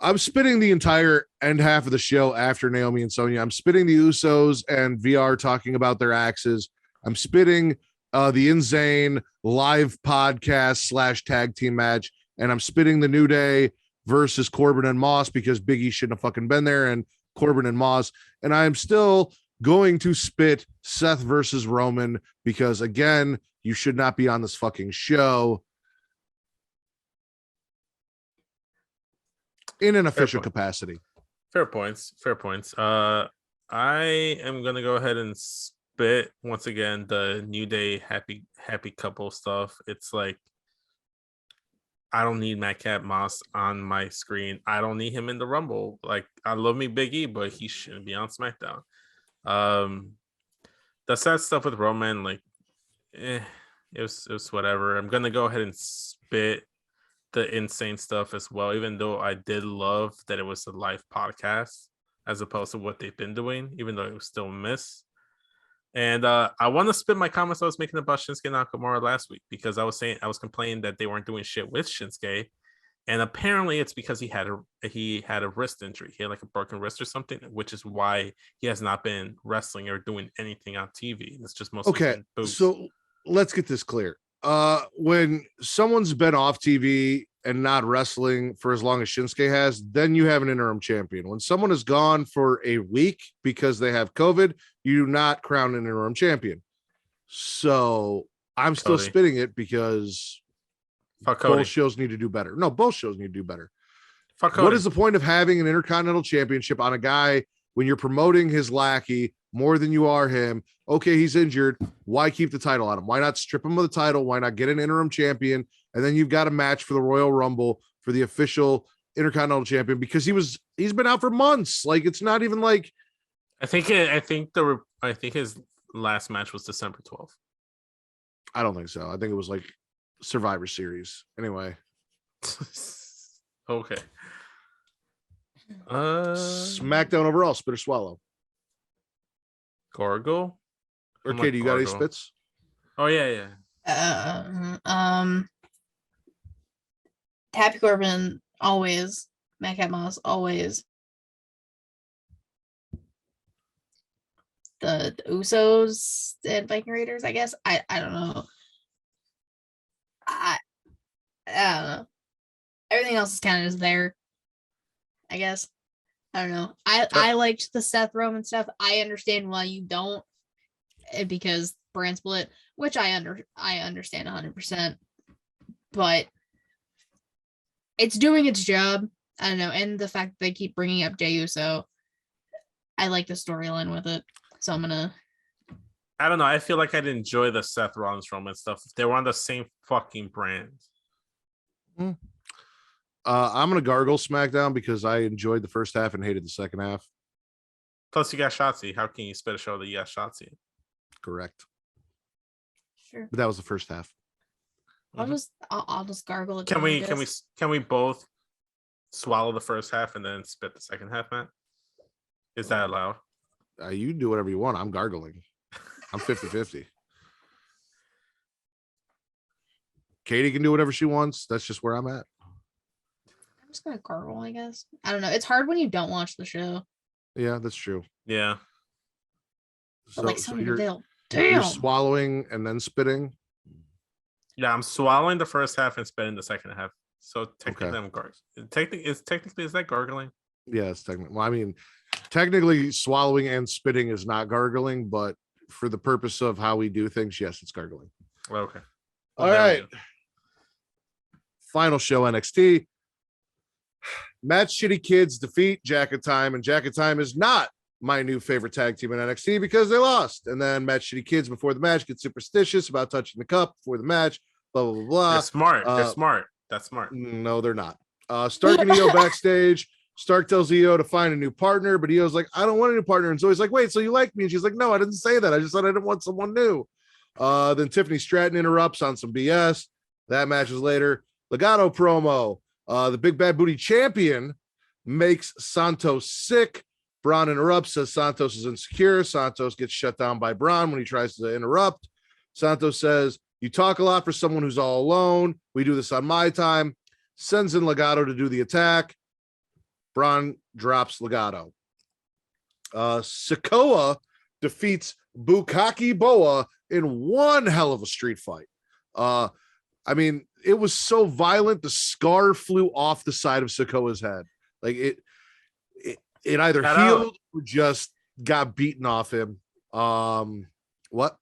I'm spitting the entire end half of the show after Naomi and Sonya. I'm spitting the Usos and VR talking about their axes. I'm spitting the Insane live podcast / tag team match. And I'm spitting the New Day versus Corbin and Moss because Big E shouldn't have fucking been there and Corbin and Moss. And I am still going to spit Seth versus Roman because, again, you should not be on this fucking show. In an official capacity. Fair points. I am gonna go ahead and spit once again the New Day happy couple stuff. It's like I don't need Madcap Moss on my screen. I don't need him in the Rumble. Like I love me Big E, but he shouldn't be on SmackDown. The sad stuff with Roman, like it was whatever. I'm gonna go ahead and spit the Insane stuff as well, even though I did love that it was a live podcast as opposed to what they've been doing, even though it was still a miss. And I want to spit my comments I was making about Shinsuke Nakamura last week because I was complaining that they weren't doing shit with Shinsuke, and apparently it's because he had a wrist injury. He had like a broken wrist or something, which is why he has not been wrestling or doing anything on TV. It's just mostly okay. boots. So let's get this clear. When someone's been off TV and not wrestling for as long as Shinsuke has, then you have an interim champion. When someone is gone for a week because they have COVID, you do not crown an interim champion. So I'm still Cody. spitting it because Fuck Cody. both shows need to do better. No, both shows need to do better. Fuck Cody. What is the point of having an intercontinental championship on a guy when you're promoting his lackey more than you are him? Okay, he's injured. Why keep the title on him? Why not strip him of the title? Why not get an interim champion? And then you've got a match for the Royal Rumble for the official intercontinental champion because he's been out for months. Like it's not even like I think his last match was December 12th. I don't think so. I think it was like Survivor Series. Anyway. Okay. SmackDown overall, spit or swallow. Gargle? Or I'm Katie, you got any Gargle. spits? Oh yeah. Happy Corbin always. Madcap Moss always. The Usos and Viking Raiders, I guess. I don't know. I don't know. Everything else is kind of just there, I guess. I don't know. I liked the Seth Roman stuff. I understand why you don't, because brand split, which I understand 100%. But it's doing its job. I don't know, and the fact that they keep bringing up Jey Uso, I like the storyline with it. So I'm gonna. I don't know. I feel like I'd enjoy the Seth Rollins Roman stuff if they were on the same fucking brand. I'm gonna gargle SmackDown because I enjoyed the first half and hated the second half. Plus, you got Shotzi. How can you spit a show that you got Shotzi? Correct. Sure. But that was the first half. I'll just gargle it. Can down, we I guess. can we both swallow the first half and then spit the second half, Matt? Is that allowed? You do whatever you want. I'm gargling. I'm 50-50. Katie can do whatever she wants. That's just where I'm at. I'm just gonna gargle, I guess. I don't know. It's hard when you don't watch the show. Yeah, that's true. Yeah. But like So Sonya you're Deville. you're Damn. swallowing and then spitting. Yeah, I'm swallowing the first half and spitting the second half. So technically, Okay. I'm gargling. Technically, is that gargling? Yeah, it's technically. Well, I mean, technically, swallowing and spitting is not gargling, but for the purpose of how we do things, yes, it's gargling. Okay. All there we right. go. Final show NXT. Match Shitty Kids defeat Jacket Time, and Jacket Time is not my new favorite tag team in NXT because they lost. And then Match Shitty Kids before the match get superstitious about touching the cup before the match. Blah blah blah blah. They're smart. They're smart. That's smart. No, they're not. Stark and Io backstage. Stark tells Io to find a new partner, but Io's like, I don't want a new partner. And Zoe's like, wait, so you like me? And she's like, no, I didn't say that. I just said I didn't want someone new. Then Tiffany Stratton interrupts on some BS. That match is later. Legado promo. The Big Bad Booty champion makes Santos sick. Braun interrupts, says Santos is insecure. Santos gets shut down by Braun when he tries to interrupt. Santos says, "You talk a lot for someone who's all alone. We do this on my time." Sends in Legado to do the attack. Braun drops Legado. Sikoa defeats Bukaki Boa in one hell of a street fight. I mean, it was so violent, the scar flew off the side of Sikoa's head. Like it either healed or just got beaten off him. What?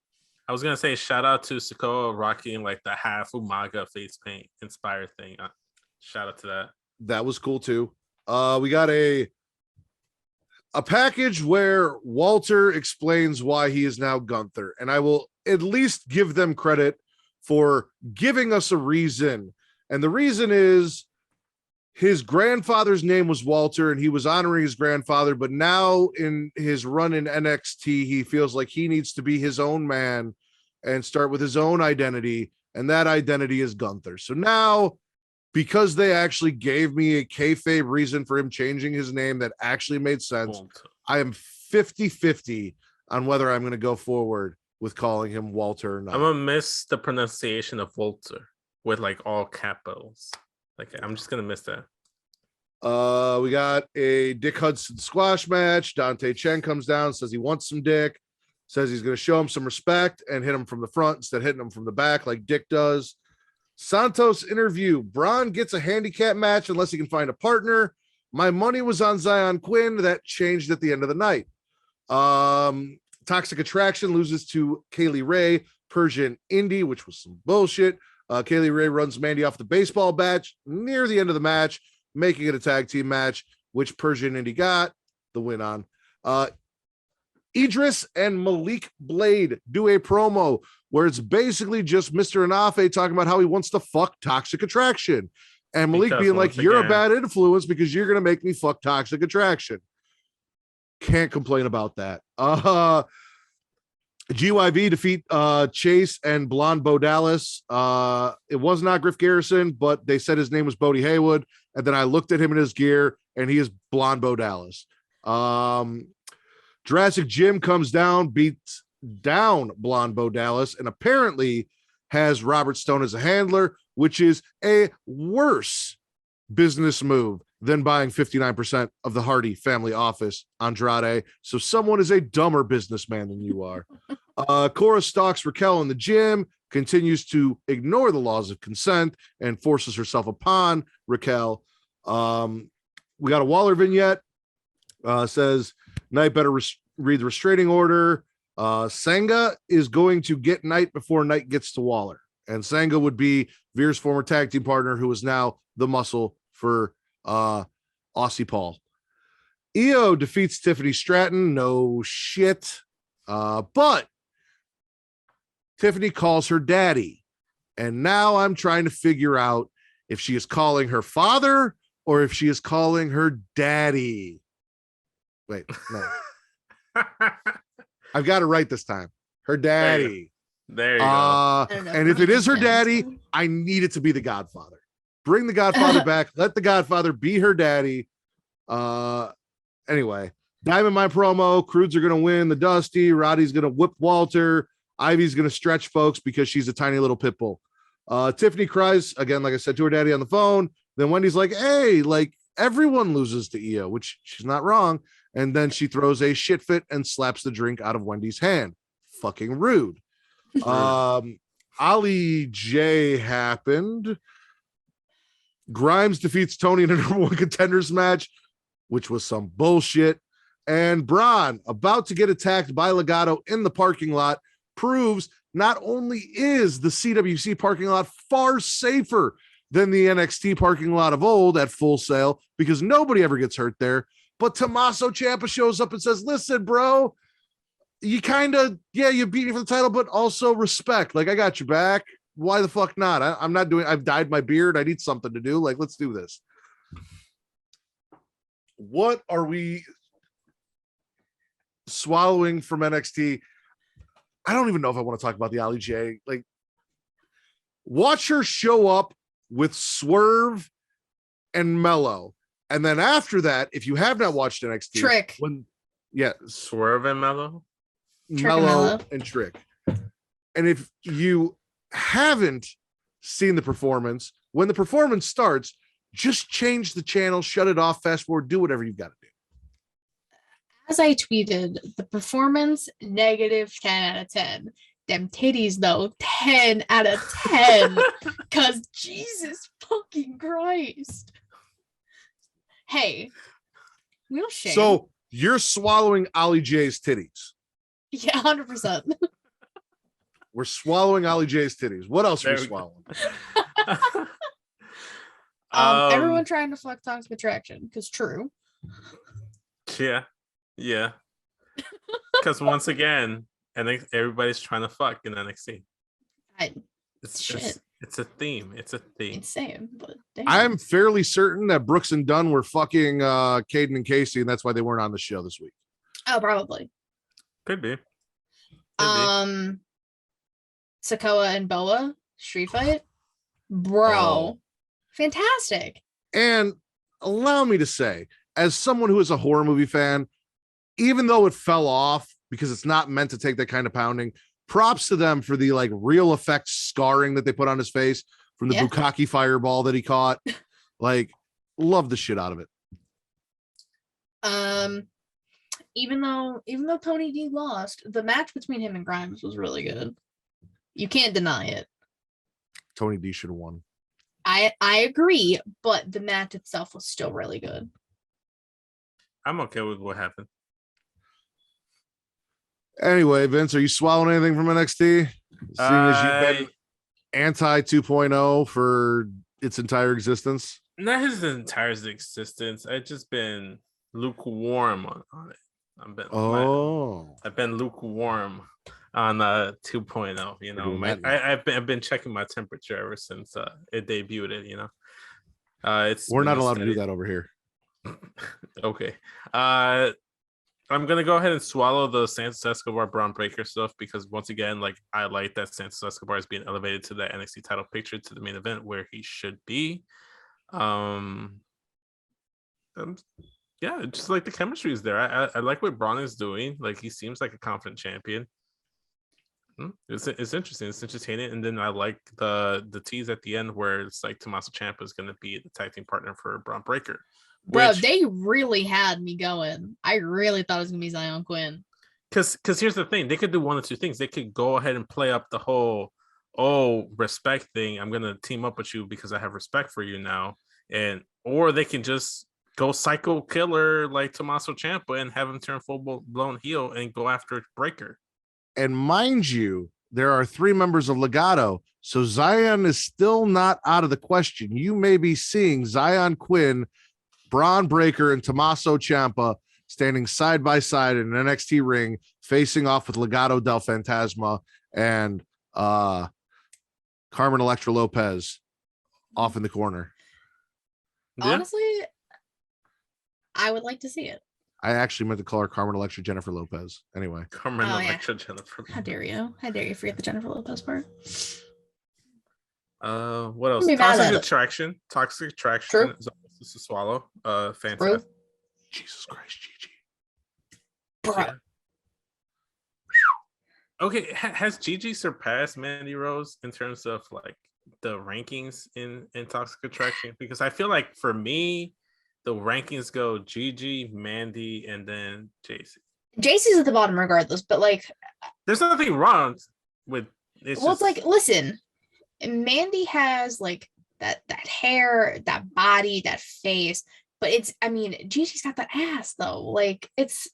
I was gonna say shout out to Sikoa rocking like the half Umaga face paint inspired thing. Shout out to that. That was cool too. We got a package where Walter explains why he is now Gunther, and I will at least give them credit for giving us a reason. And the reason is his grandfather's name was Walter and he was honoring his grandfather, but now in his run in NXT, he feels like he needs to be his own man and start with his own identity, and that identity is Gunther. So now, because they actually gave me a kayfabe reason for him changing his name that actually made sense, I am 50-50 on whether I'm going to go forward with calling him Walter or not. I'm gonna miss the pronunciation of Walter with like all capitals. Like I'm just gonna miss that. We got a Dick Hudson squash match. Dante Chen comes down, says he wants some dick, says he's going to show him some respect and hit him from the front instead of hitting him from the back like Dick does. Santos interview. Braun gets a handicap match unless he can find a partner. My money was on Zion Quinn. That changed at the end of the night. Toxic Attraction loses to Kaylee Ray, Persian Indy, which was some bullshit. Kaylee Ray runs Mandy off the baseball bat near the end of the match, making it a tag team match, which Persian Indy got the win on. Idris and Malik Blade do a promo where it's basically just Mr. Anafe talking about how he wants to fuck Toxic Attraction. And Malik being like, you're a bad influence because you're going to make me fuck Toxic Attraction. Can't complain about that. GYV defeat Chase and Blonde Bo Dallas. It was not Griff Garrison, but they said his name was Bodie Haywood. And then I looked at him in his gear and he is Blonde Bo Dallas. Jurassic Jim comes down, beats down Blonde Bo Dallas, and apparently has Robert Stone as a handler, which is a worse business move than buying 59% of the Hardy family office, Andrade. So someone is a dumber businessman than you are. Cora stalks Raquel in the gym, continues to ignore the laws of consent, and forces herself upon Raquel. We got a Waller vignette. Says, Knight better read the restraining order. Sangha is going to get Knight before Knight gets to Waller. And Sangha would be Veer's former tag team partner, who is now the muscle for Aussie Paul. Io defeats Tiffany Stratton. No shit. But Tiffany calls her daddy. And now I'm trying to figure out if she is calling her father or if she is calling her daddy. Wait, no. I've got it right this time. Her daddy. There you go. And if it is her daddy, I need it to be the Godfather. Bring the Godfather back. Let the Godfather be her daddy. Anyway, Diamond My promo. Crudes are going to win the Dusty. Roddy's going to whip Walter. Ivy's going to stretch folks because she's a tiny little pit bull. Tiffany cries again, like I said, to her daddy on the phone. Then Wendy's like, hey, like everyone loses to Io, which she's not wrong. And then she throws a shit fit and slaps the drink out of Wendy's hand. Fucking rude. Ali J happened. Grimes defeats Tony in a number one contenders match, which was some bullshit. And Braun, about to get attacked by Legado in the parking lot, proves not only is the CWC parking lot far safer than the NXT parking lot of old at Full Sail, because nobody ever gets hurt there, but Tommaso Ciampa shows up and says, listen, bro, you kind of, you beat me for the title, but also respect. Like, I got your back. Why the fuck not? I'm not doing, I've dyed my beard. I need something to do. Like, let's do this. What are we swallowing from NXT? I don't even know if I want to talk about the Ali J. Like, watch her show up with Swerve and Mello. And then after that, if you have not watched NXT, Trick. Swerve and Mello. Mello and Trick. And if you haven't seen the performance, when the performance starts, just change the channel, shut it off, fast forward, do whatever you've got to do. As I tweeted, the performance negative 10 out of 10. Them titties though, 10 out of 10. Cause Jesus fucking Christ. Hey, no shame. So you're swallowing Ali J's titties. Yeah, 100%. We're swallowing Ali J's titties. What else are we swallowing? Everyone trying to fuck Toxic Attraction, because true. Yeah. Because once again, everybody's trying to fuck in NXT. It's a theme. It's a theme. Insane, but damn. I'm fairly certain that Brooks and Dunn were fucking Caden and Casey, and that's why they weren't on the show this week. Oh, probably. Could be. Sikoa and Boa street fight, bro, fantastic. And allow me to say, as someone who is a horror movie fan, even though it fell off because it's not meant to take that kind of pounding, props to them for the like real effect scarring that they put on his face from the Bukkake fireball that he caught. Like, love the shit out of it. Even though Tony D lost, the match between him and Grimes was really good. You can't deny it. Tony D should have won. I agree, but the match itself was still really good. I'm okay with what happened. Anyway, Vince, are you swallowing anything from NXT? Seeing as you've been anti 2.0 for its entire existence? Not his entire existence. I've just been lukewarm on it. I've been lukewarm on 2.0. You know, I've been checking my temperature ever since it debuted. You know, we're not allowed to do that over here. Okay. I'm gonna go ahead and swallow the Santos Escobar Braun Breaker stuff because once again, like I like that Santos Escobar is being elevated to that NXT title picture to the main event where he should be. Yeah, just like the chemistry is there. I like what Braun is doing. Like he seems like a confident champion. It's interesting. It's entertaining. And then I like the tease at the end where it's like Tommaso Ciampa is going to be the tag team partner for Braun Breaker. Bro, they really had me going. I really thought it was going to be Zion Quinn. Because here's the thing. They could do one of two things. They could go ahead and play up the whole, respect thing. I'm going to team up with you because I have respect for you now. Or they can just go psycho killer like Tommaso Ciampa and have him turn full-blown heel and go after Breaker. And mind you, there are 3 members of Legado, so Zion is still not out of the question. You may be seeing Zion Quinn, Braun Breaker, and Tommaso Ciampa standing side by side in an NXT ring, facing off with Legado del Fantasma and Carmen Electra Lopez off in the corner. Honestly, I would like to see it. I actually meant to call her Carmen Electra Jennifer Lopez. Anyway. Carmen Electra Jennifer. How dare you? How dare you forget the Jennifer Lopez part? What else? Toxic Attraction True. is almost to swallow. Fantastic. True. Jesus Christ, Gigi. Bro. Yeah. Okay, has Gigi surpassed Mandy Rose in terms of like the rankings in Toxic Attraction? Because I feel like for me, the rankings go Gigi, Mandy, and then JC. JC's at the bottom regardless, but like there's nothing wrong with it. It's like, listen, Mandy has like that hair, that body, that face, but Gigi's got that ass though. Like it's,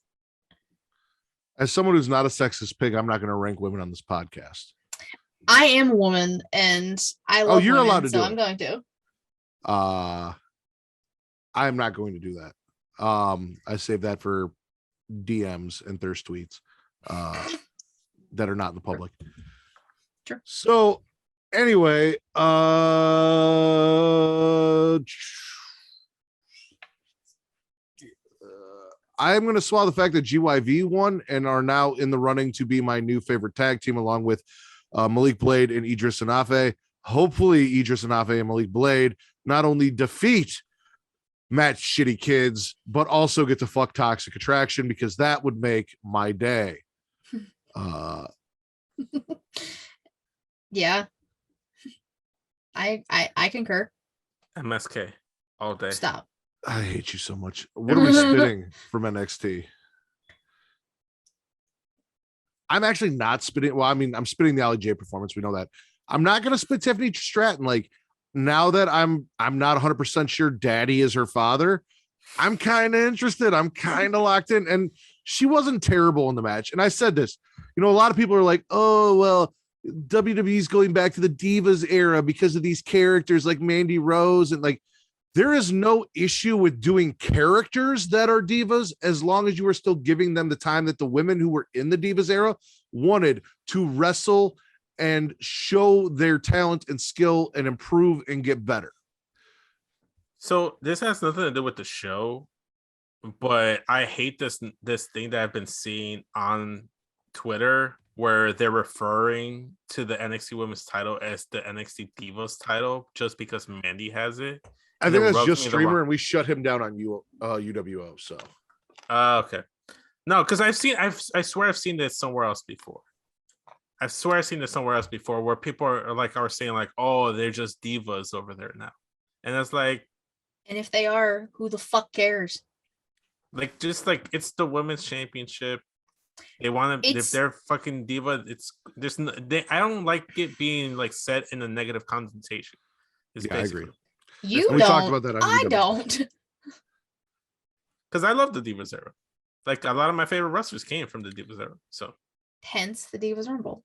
as someone who's not a sexist pig, I'm not going to rank women on this podcast. I am a woman and I love you're women, allowed to so do I'm it. going to. I'm not going to do that. I save that for DMs and thirst tweets that are not in the public. Sure. So anyway, I'm going to swallow the fact that GYV won and are now in the running to be my new favorite tag team, along with Malik Blade and Idris Anafe. Hopefully, Idris Anafe and Malik Blade not only defeat Matt Shitty Kids, but also get to fuck Toxic Attraction, because that would make my day. Yeah. I concur. MSK all day. Stop. I hate you so much. What are we spitting from NXT? I'm actually not spitting. Well, I mean, I'm spitting the LJ performance. We know that. I'm not going to spit Tiffany Stratton. Like, now that I'm not 100% sure Daddy is her father, I'm kind of interested. I'm kind of locked in. And she wasn't terrible in the match. And I said this, a lot of people are like, oh, well, WWE's going back to the Divas era because of these characters like Mandy Rose. And like, there is no issue with doing characters that are divas as long as you are still giving them the time that the women who were in the Divas era wanted to wrestle and show their talent and skill and improve and get better. So this has nothing to do with the show, but I hate this thing that I've been seeing on Twitter where they're referring to the NXT Women's title as the NXT Divas title just because Mandy has it. I think that's just Streamer, and we shut him down on UWO. So, okay, no, because I swear I've seen this somewhere else before. I swear I've seen this somewhere else before, where people are saying like, "Oh, they're just divas over there now," and it's like, and if they are, who the fuck cares? Like, just like it's the women's championship. They want to. If they're fucking diva, I don't like it being like set in a negative connotation. I agree. You we don't. Talked about that. I don't. Because I love the Divas era. Like, a lot of my favorite wrestlers came from the Divas era. So, hence the Divas Rumble.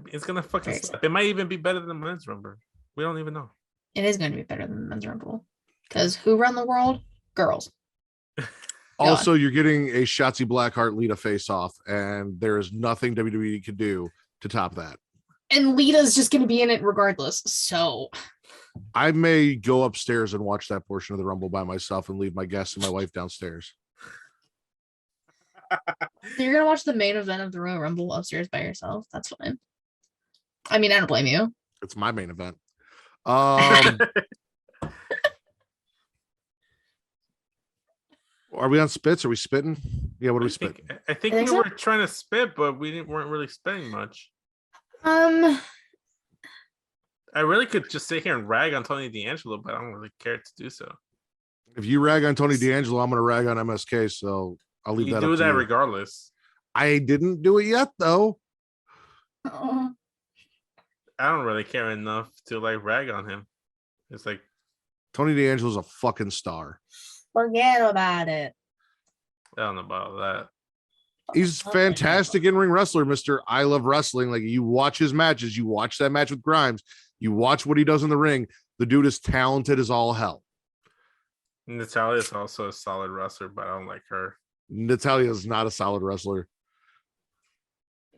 It's gonna fucking slap. It might even be better than the Men's Rumble. We don't even know. It is going to be better than the Men's Rumble. Because who run the world? Girls. Also, you're getting a Shotzi Blackheart Lita face off, and there is nothing WWE could do to top that. And Lita's just going to be in it regardless. So I may go upstairs and watch that portion of the Rumble by myself and leave my guests and my wife downstairs. You're going to watch the main event of the Royal Rumble upstairs by yourself. That's fine. I mean, I don't blame you. It's my main event. Are we on spits? Are we spitting? Yeah, what are we spitting? I think we were trying to spit, but weren't really spitting much. I really could just sit here and rag on Tony D'Angelo, but I don't really care to do so. If you rag on Tony D'Angelo, I'm going to rag on MSK, so I'll leave that up to you. You do that regardless. I didn't do it yet, though. I don't really care enough to like rag on him. It's like Tony D'Angelo's a fucking star. Forget about it. I don't know about that. He's fantastic in-ring wrestler, Mr. I Love Wrestling. Like, you watch his matches, you watch that match with Grimes, you watch what he does in the ring. The dude is talented as all hell. Natalia is also a solid wrestler, but I don't like her. Natalia is not a solid wrestler.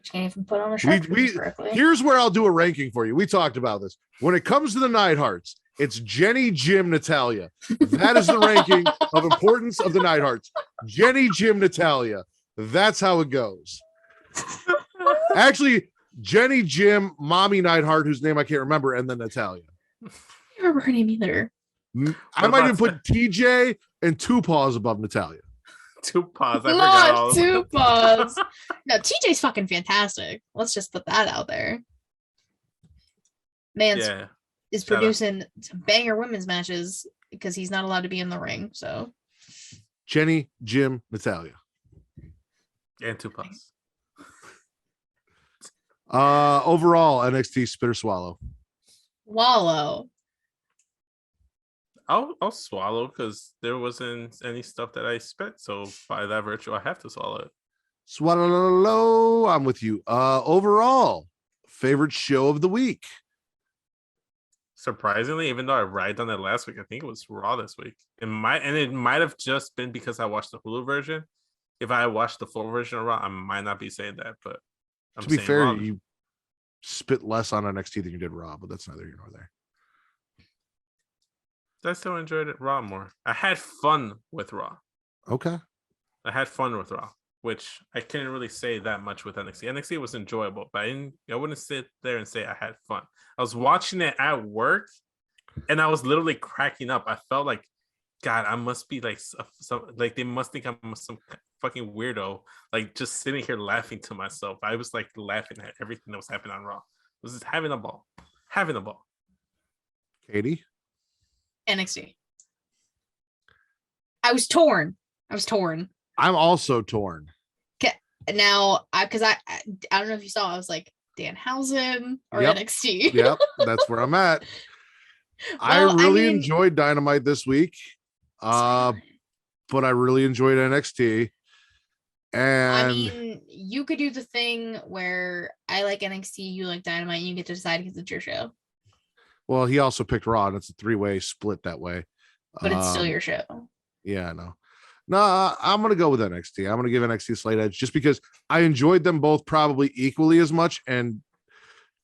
She can't even put on a shirt correctly. Here's where I'll do a ranking for you. We talked about this. When it comes to the Neidharts, it's Jenny, Jim, Natalia. That is the ranking of importance of the Neidharts. Jenny, Jim, Natalia. That's how it goes. Actually, Jenny, Jim, Mommy Neidhart, whose name I can't remember, and then Natalia. I don't remember her name either. I might even put TJ and Two Paws above Natalia. Two Paws. Not Two Paws. No, TJ's fucking fantastic. Let's just put that out there. Man is producing some banger women's matches because he's not allowed to be in the ring. So Jenny, Jim, Natalia. And Two Paws. Overall, NXT spit or swallow? Wallow. I'll swallow because there wasn't any stuff that I spit. So by that virtue, I have to swallow it. Swallow. I'm with you. Overall, favorite show of the week? Surprisingly, even though I ragged on it last week, I think it was Raw this week. It might have just been because I watched the Hulu version. If I watched the full version of Raw, I might not be saying that. But to be fair, you spit less on NXT than you did Raw, but that's neither here nor there. I still enjoyed it Raw more. I had fun with Raw. Okay. I had fun with Raw, which I couldn't really say that much with NXT. NXT was enjoyable, but I wouldn't sit there and say I had fun. I was watching it at work, and I was literally cracking up. I felt like, God, I must be like some like they must think I'm some fucking weirdo, like just sitting here laughing to myself. I was like laughing at everything that was happening on Raw. I was just having a ball. Katie? NXT. I was torn. I'm also torn. Now, because I don't know if you saw, I was like Danhausen or Yep. NXT. Yep, that's where I'm at. I Well, really enjoyed Dynamite this week, but I really enjoyed NXT. And I mean, you could do the thing where I like NXT, you like Dynamite, and you get to decide because it's your show. well, he also picked Raw, and it's a 3-way split that way. But it's still your show. Yeah, no. No, I'm going to go with NXT. I'm going to give NXT a slight edge just because I enjoyed them both probably equally as much. And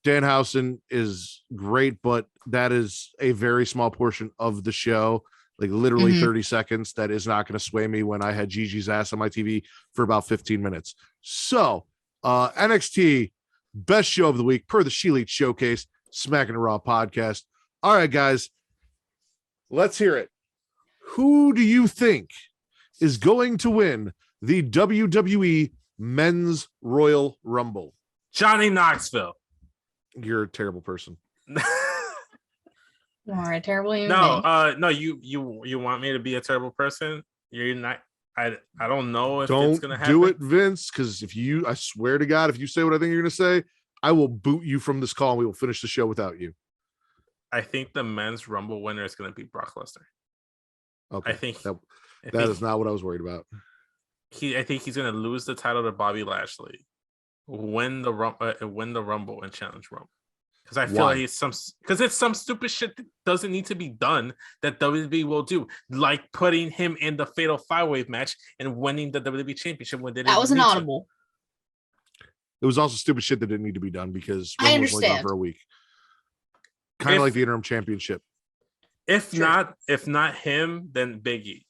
Danhausen is great, but that is a very small portion of the show, like literally 30 seconds. That is not going to sway me when I had Gigi's ass on my TV for about 15 minutes. So NXT, best show of the week per the She Elite Showcase, Smackin' Raw podcast. All right, guys, let's hear it. Who do you think is going to win the WWE Men's Royal Rumble? Johnny Knoxville. You're a terrible person. You are a terrible human being. No, you want me to be a terrible person? You're not. I don't know if Don't it's gonna happen. do it, Vince, because I swear to God, if you say what I think you're gonna say, I will boot you from this call and we will finish the show without you. I think the Men's Rumble winner is gonna be Brock Lesnar. Okay. I think that is not what I was worried about. I think he's gonna lose the title to Bobby Lashley, win the Rumble and challenge Rumble. Because I feel like it's some stupid shit that doesn't need to be done that WWE will do, like putting him in the Fatal 5-Way match and winning the WWE Championship when they didn't. That was an audible. It was also stupid shit that didn't need to be done because I Rumble was only gone understand. for a week. Kind of like the interim championship. If not him, then Big E.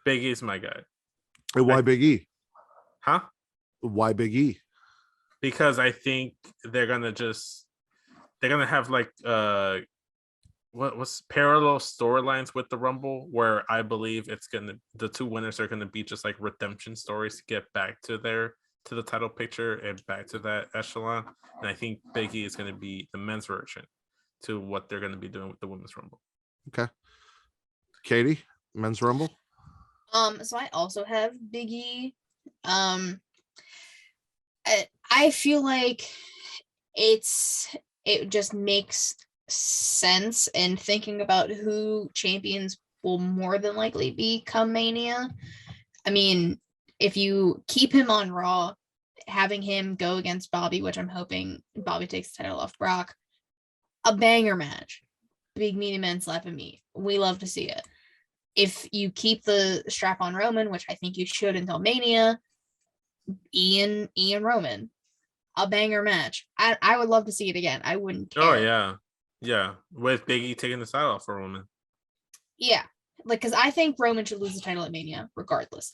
Big E's my guy. And why Big E? Huh? Why Big E? Because I think they're gonna have like what's parallel storylines with the Rumble, where I believe the two winners are gonna be just like redemption stories to get back to the title picture and back to that echelon. And I think Big E is gonna be the men's version to what they're gonna be doing with the women's Rumble. Okay. Katie, Men's Rumble. So I also have Big E. I feel like it just makes sense in thinking about who champions will more than likely become Mania. I mean, if you keep him on Raw, having him go against Bobby, which I'm hoping Bobby takes the title off Brock, a banger match. Big meaty men slapping meat. We love to see it. If you keep the strap on Roman, which I think you should until Mania, Ian Roman, a banger match. I would love to see it again. I wouldn't care. Oh yeah, with Big E taking the title off for Roman. Yeah, like because I think Roman should lose the title at Mania regardless.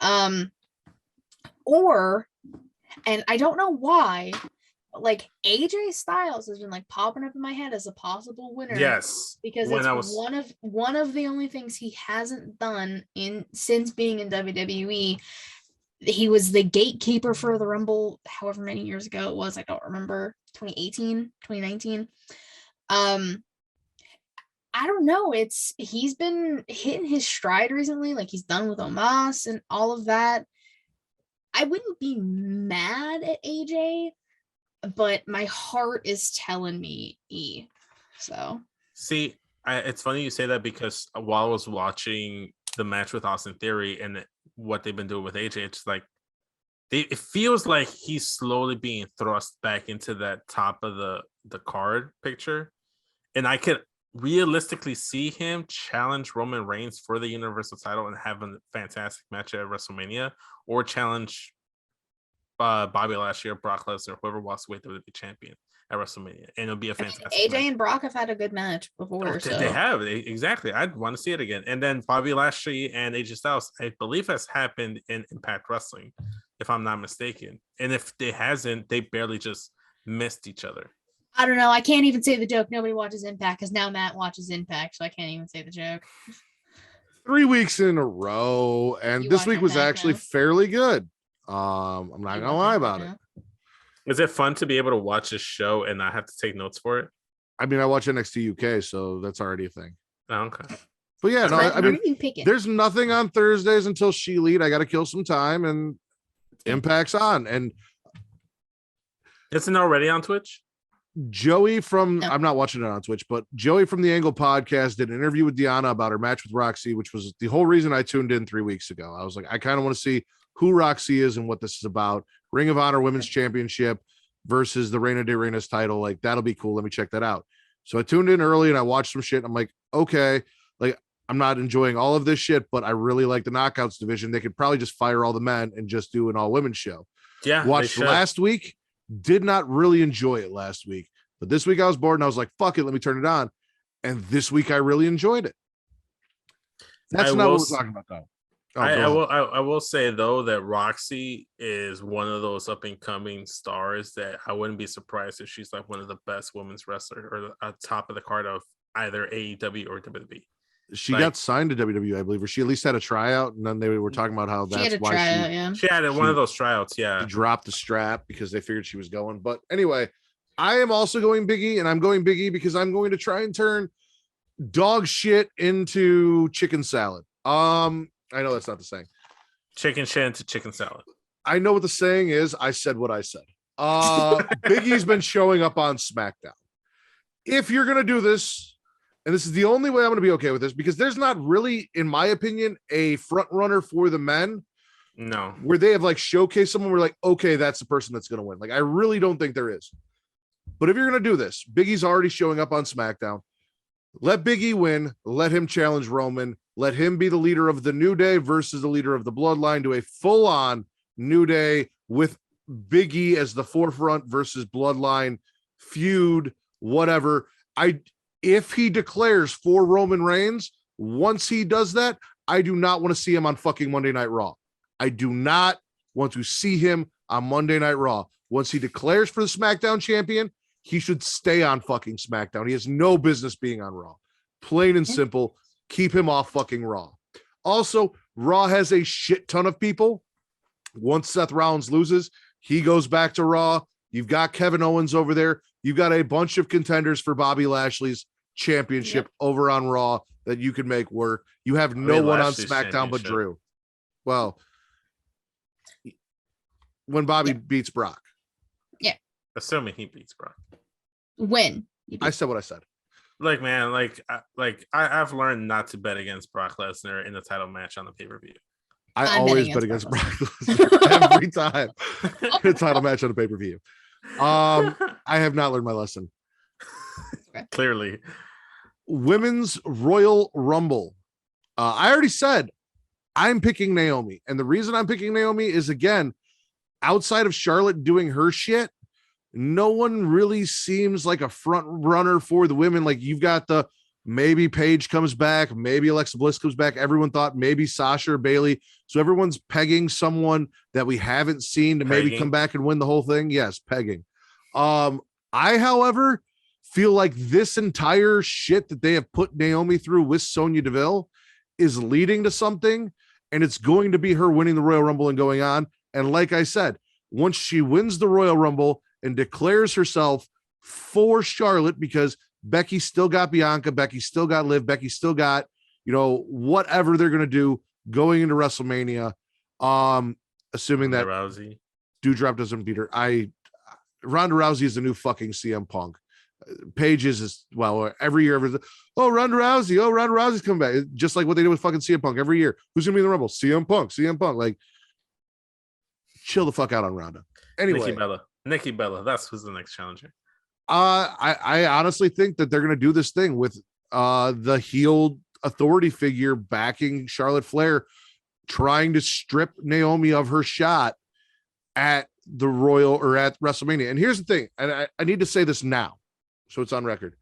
And I don't know why, like AJ Styles has been like popping up in my head as a possible winner. Yes, because it's one of the only things he hasn't done since being in WWE. He was the gatekeeper for the Rumble, however many years ago it was. I don't remember. 2018, 2019. I don't know. He's been hitting his stride recently. Like he's done with Omos and all of that. I wouldn't be mad at AJ, but my heart is telling me E. So see, it's funny you say that because while I was watching the match with Austin Theory and what they've been doing with AJ, it's like it feels like he's slowly being thrust back into that top of the card picture, and I could realistically see him challenge Roman Reigns for the Universal title and have a fantastic match at WrestleMania, or challenge Bobby Lashley or Brock Lesnar, whoever walks away WWE champion at WrestleMania, and it'll be a fantastic AJ match. and Brock have had a good match before. They have exactly. I'd want to see it again. And then Bobby Lashley and AJ Styles, I believe, has happened in Impact Wrestling, if I'm not mistaken. And if it hasn't, they barely just missed each other. I don't know. I can't even say the joke. Nobody watches Impact because now Matt watches Impact, so I can't even say the joke. 3 weeks in a row, and this week was actually fairly good. I'm not gonna lie about it. Is it fun to be able to watch a show and not have to take notes for it? I mean, I watch NXT UK, so that's already a thing. Oh, okay. But yeah, no, I mean, there's nothing on Thursdays until She Lead. I got to kill some time, and Impact's on. And isn't it already on Twitch? Joey from I'm not watching it on Twitch, but Joey from the Angle podcast did an interview with Deanna about her match with Roxy, which was the whole reason I tuned in 3 weeks ago. I was like, I kind of want to see who Roxy is and what this is about. Ring of Honor Women's Championship versus the Reina de Reinas title. Like, that'll be cool. Let me check that out. So I tuned in early and I watched some shit. I'm like, okay, like, I'm not enjoying all of this shit, but I really like the Knockouts division. They could probably just fire all the men and just do an all women's show. Yeah. Watched last week. Did not really enjoy it last week, but this week I was bored and I was like, fuck it, let me turn it on. And this week I really enjoyed it. That's not what we're talking about, though. I will say, though, that Roxy is one of those up and coming stars that I wouldn't be surprised if she's like one of the best women's wrestlers or the top of the card of either AEW or WWE. She got signed to WWE, I believe, or she at least had a tryout, and then they were talking about how that's why she had one of those tryouts. Yeah, she dropped the strap because they figured she was going. But anyway, I am also going Biggie, and I'm going Biggie because I'm going to try and turn dog shit into chicken salad. I know that's not the saying. Chicken shit into chicken salad. I know what the saying is. I said what I said. Biggie's been showing up on SmackDown. If you're gonna do this, and this is the only way I'm gonna be okay with this, because there's not really, in my opinion, a front runner for the men. No, where they have like showcased someone. We're like, okay, that's the person that's gonna win. Like, I really don't think there is. But if you're gonna do this, Biggie's already showing up on SmackDown. Let Biggie win. Let him challenge Roman. Let him be the leader of the New Day versus the leader of the Bloodline. Do a full-on New Day with Biggie as the forefront versus Bloodline feud, whatever. If he declares for Roman Reigns, once he does that, I do not want to see him on fucking Monday Night Raw. I do not want to see him on Monday Night Raw. Once he declares for the SmackDown champion, he should stay on fucking SmackDown. He has no business being on Raw. Plain and simple. Keep him off fucking Raw. Also, Raw has a shit ton of people. Once Seth Rollins loses, he goes back to Raw. You've got Kevin Owens over there. You've got a bunch of contenders for Bobby Lashley's championship over on Raw that you can make work. You have no one on SmackDown but Drew. Well, when Bobby beats Brock. Yeah. Assuming he beats Brock. When? I said what I said. Like, man, I've learned not to bet against Brock Lesnar in the title match on the pay-per-view. I always bet against Brock Lesnar every time in a title match on the pay-per-view. I have not learned my lesson. Clearly. Women's Royal Rumble. I already said I'm picking Naomi. And the reason I'm picking Naomi is, again, outside of Charlotte doing her shit, no one really seems like a front runner for the women. Like, you've got maybe Paige comes back, maybe Alexa Bliss comes back. Everyone thought maybe Sasha or Bailey. So everyone's pegging someone that we haven't seen to maybe come back and win the whole thing. Yes, pegging. I, however, feel like this entire shit that they have put Naomi through with Sonya Deville is leading to something, and it's going to be her winning the Royal Rumble and going on. And like I said, once she wins the Royal Rumble and declares herself for Charlotte, because Becky still got Bianca, Becky still got Liv, Becky still got, whatever they're going to do going into WrestleMania. Assuming that Rousey Doudrop doesn't beat her. Ronda Rousey is the new fucking CM Punk. Paige is every year. Ronda Rousey's coming back. Just like what they did with fucking CM Punk every year. Who's going to be in the Rumble? CM Punk. Like, chill the fuck out on Ronda. Anyway. Nikki Bella. That's who's the next challenger. I honestly think that they're going to do this thing with the heeled authority figure backing Charlotte Flair, trying to strip Naomi of her shot at the Royal or at WrestleMania. And here's the thing, and I need to say this now, so it's on record.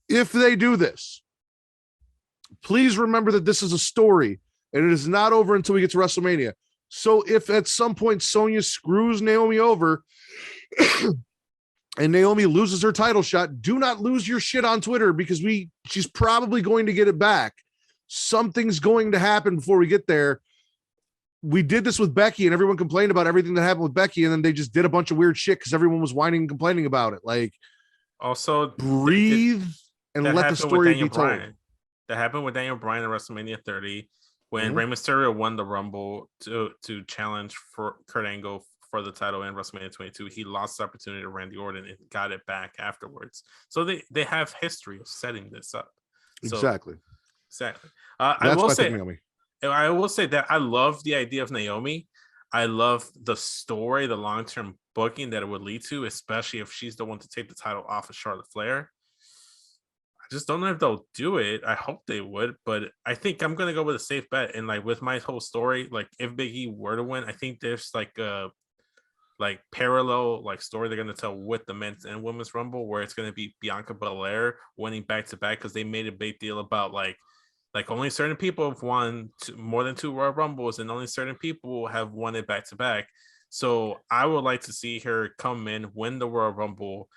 If they do this, please remember that this is a story, and it is not over until we get to WrestleMania. So if at some point Sonya screws Naomi over and Naomi loses her title shot, do not lose your shit on Twitter, because she's probably going to get it back. Something's going to happen before we get there. We did this with Becky, and everyone complained about everything that happened with Becky, and then they just did a bunch of weird shit because everyone was whining and complaining about it. Like, also breathe and let the story be told. That happened with Daniel Bryan at WrestleMania 30 when Rey Mysterio won the Rumble to challenge for Kurt Angle for the title in WrestleMania 22. He lost the opportunity to Randy Orton and got it back afterwards. So they have history of setting this up. Exactly. I will say that I love the idea of Naomi. I love the story, the long-term booking that it would lead to, especially if she's the one to take the title off of Charlotte Flair. I just don't know if they'll do it. I hope they would, but I think I'm gonna go with a safe bet. And like with my whole story, like if Big E were to win, I think there's like a parallel story they're gonna tell with the men's and women's Rumble, where it's gonna be Bianca Belair winning back to back, because they made a big deal about like only certain people have won more than 2 Royal Rumbles, and only certain people have won it back to back. So I would like to see her come in, win the Royal Rumble,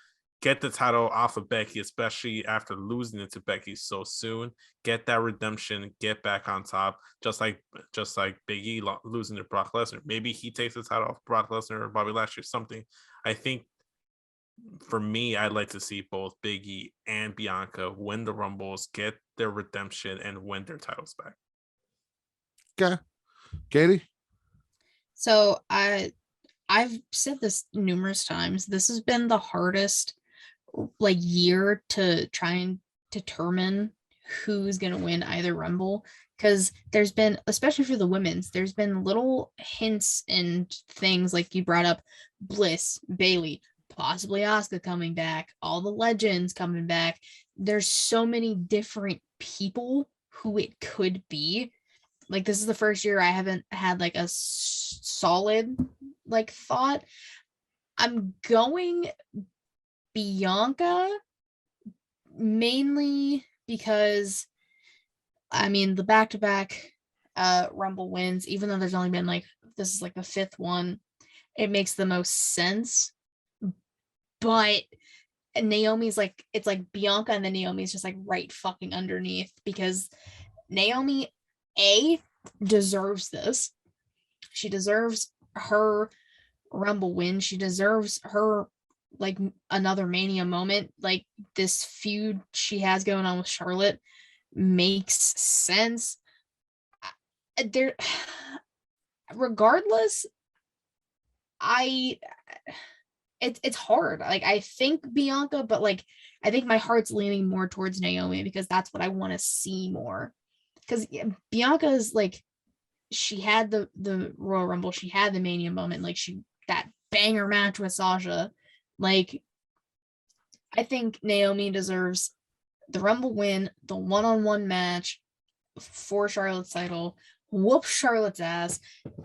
get the title off of Becky, especially after losing it to Becky so soon. Get that redemption, get back on top, just like Big E losing to Brock Lesnar. Maybe he takes the title off Brock Lesnar or Bobby Lashley or something. I think for me, I'd like to see both Big E and Bianca win the Rumbles, get their redemption, and win their titles back. Okay. Katie? So I've said this numerous times. This has been the hardest year to try and determine who's going to win either Rumble, because there's been, especially for the women's, there's been little hints and things like you brought up: Bliss, Bayley, possibly Asuka coming back, all the legends coming back. There's so many different people who it could be. Like, this is the first year I haven't had a solid thought. I'm going Bianca, mainly because the back-to-back Rumble wins, even though there's only been this is the 5th one, it makes the most sense. But Naomi's it's Bianca, and then Naomi's just right fucking underneath, because Naomi deserves this. She deserves her Rumble win. She deserves her another Mania moment. This feud she has going on with Charlotte makes sense. Regardless, it's hard. I think Bianca, but I think my heart's leaning more towards Naomi, because that's what I want to see more. Because Bianca is she had the Royal Rumble, she had the Mania moment, that banger match with Sasha. I think Naomi deserves the Rumble win, the one-on-one match for Charlotte's title, whoop Charlotte's ass.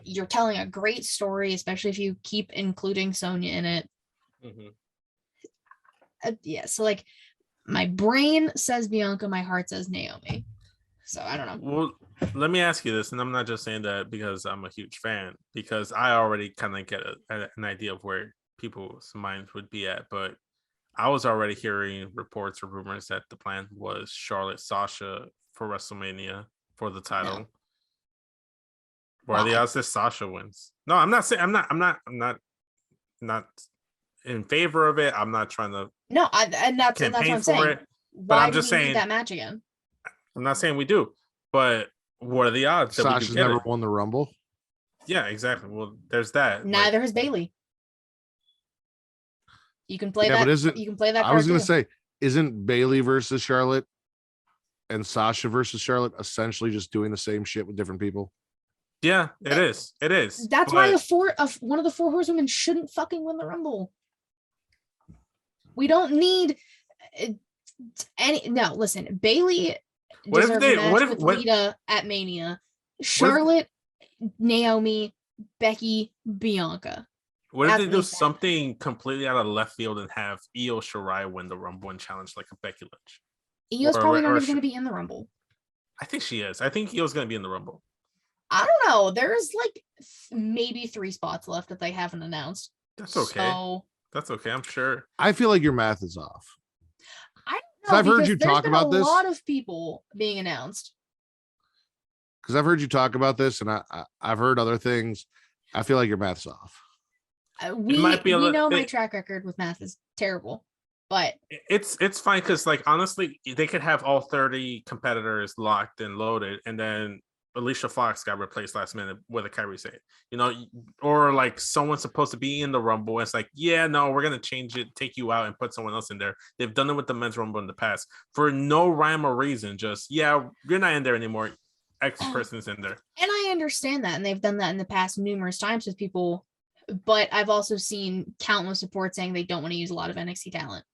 You're telling a great story, especially if you keep including Sonya in it. So my brain says Bianca, my heart says Naomi. So I don't know. Well, let me ask you this, and I'm not just saying that because I'm a huge fan, because I already kind of get an idea of where people's minds would be at, but I was already hearing reports or rumors that the plan was Charlotte Sasha for WrestleMania for the title. No. Where are the odds that Sasha wins? No, I'm not saying I'm not in favor of it. I'm not trying to and that's what I'm saying. It, but I'm just saying that match again. I'm not saying we do, but what are the odds that Sasha's we can get never won the Rumble? Yeah, exactly. Well, there's that. Neither has Bayley. You can play that. But you can play that. I was going to say, isn't Bayley versus Charlotte and Sasha versus Charlotte essentially just doing the same shit with different people? Yeah, it is. It is. That's why one of the 4 horsewomen shouldn't fucking win the Rumble. We don't need any. No, listen, Bayley. What if Lita at Mania? Charlotte, Naomi, Becky, Bianca. What if That's they do me sad. something completely out of left field and have Io Shirai win the Rumble and challenge like a Becky Lynch? Io's Or- probably not or even sh- going to be in the Rumble. I think she is. I think Io's going to be in the Rumble. I don't know. There's like maybe 3 spots left that they haven't announced. That's okay. So That's okay. I'm sure. I feel like your math is off. I don't 'Cause know. I've heard because you there's talk been about a this. lot of people being announced. Because I've heard you talk about this, and I've heard other things. I feel like your math's off. We might be a we li- know my it- track record with math is terrible, but It's fine because like honestly, they could have all 30 competitors locked and loaded, and then Alicia Fox got replaced last minute with a Kyrie Sane, or like someone's supposed to be in the Rumble. And it's like, yeah, no, we're gonna change it, take you out, and put someone else in there. They've done it with the men's Rumble in the past for no rhyme or reason. Just you're not in there anymore. X person's in there. and I understand that, and they've done that in the past numerous times with people. But I've also seen countless reports saying they don't want to use a lot of NXT talent.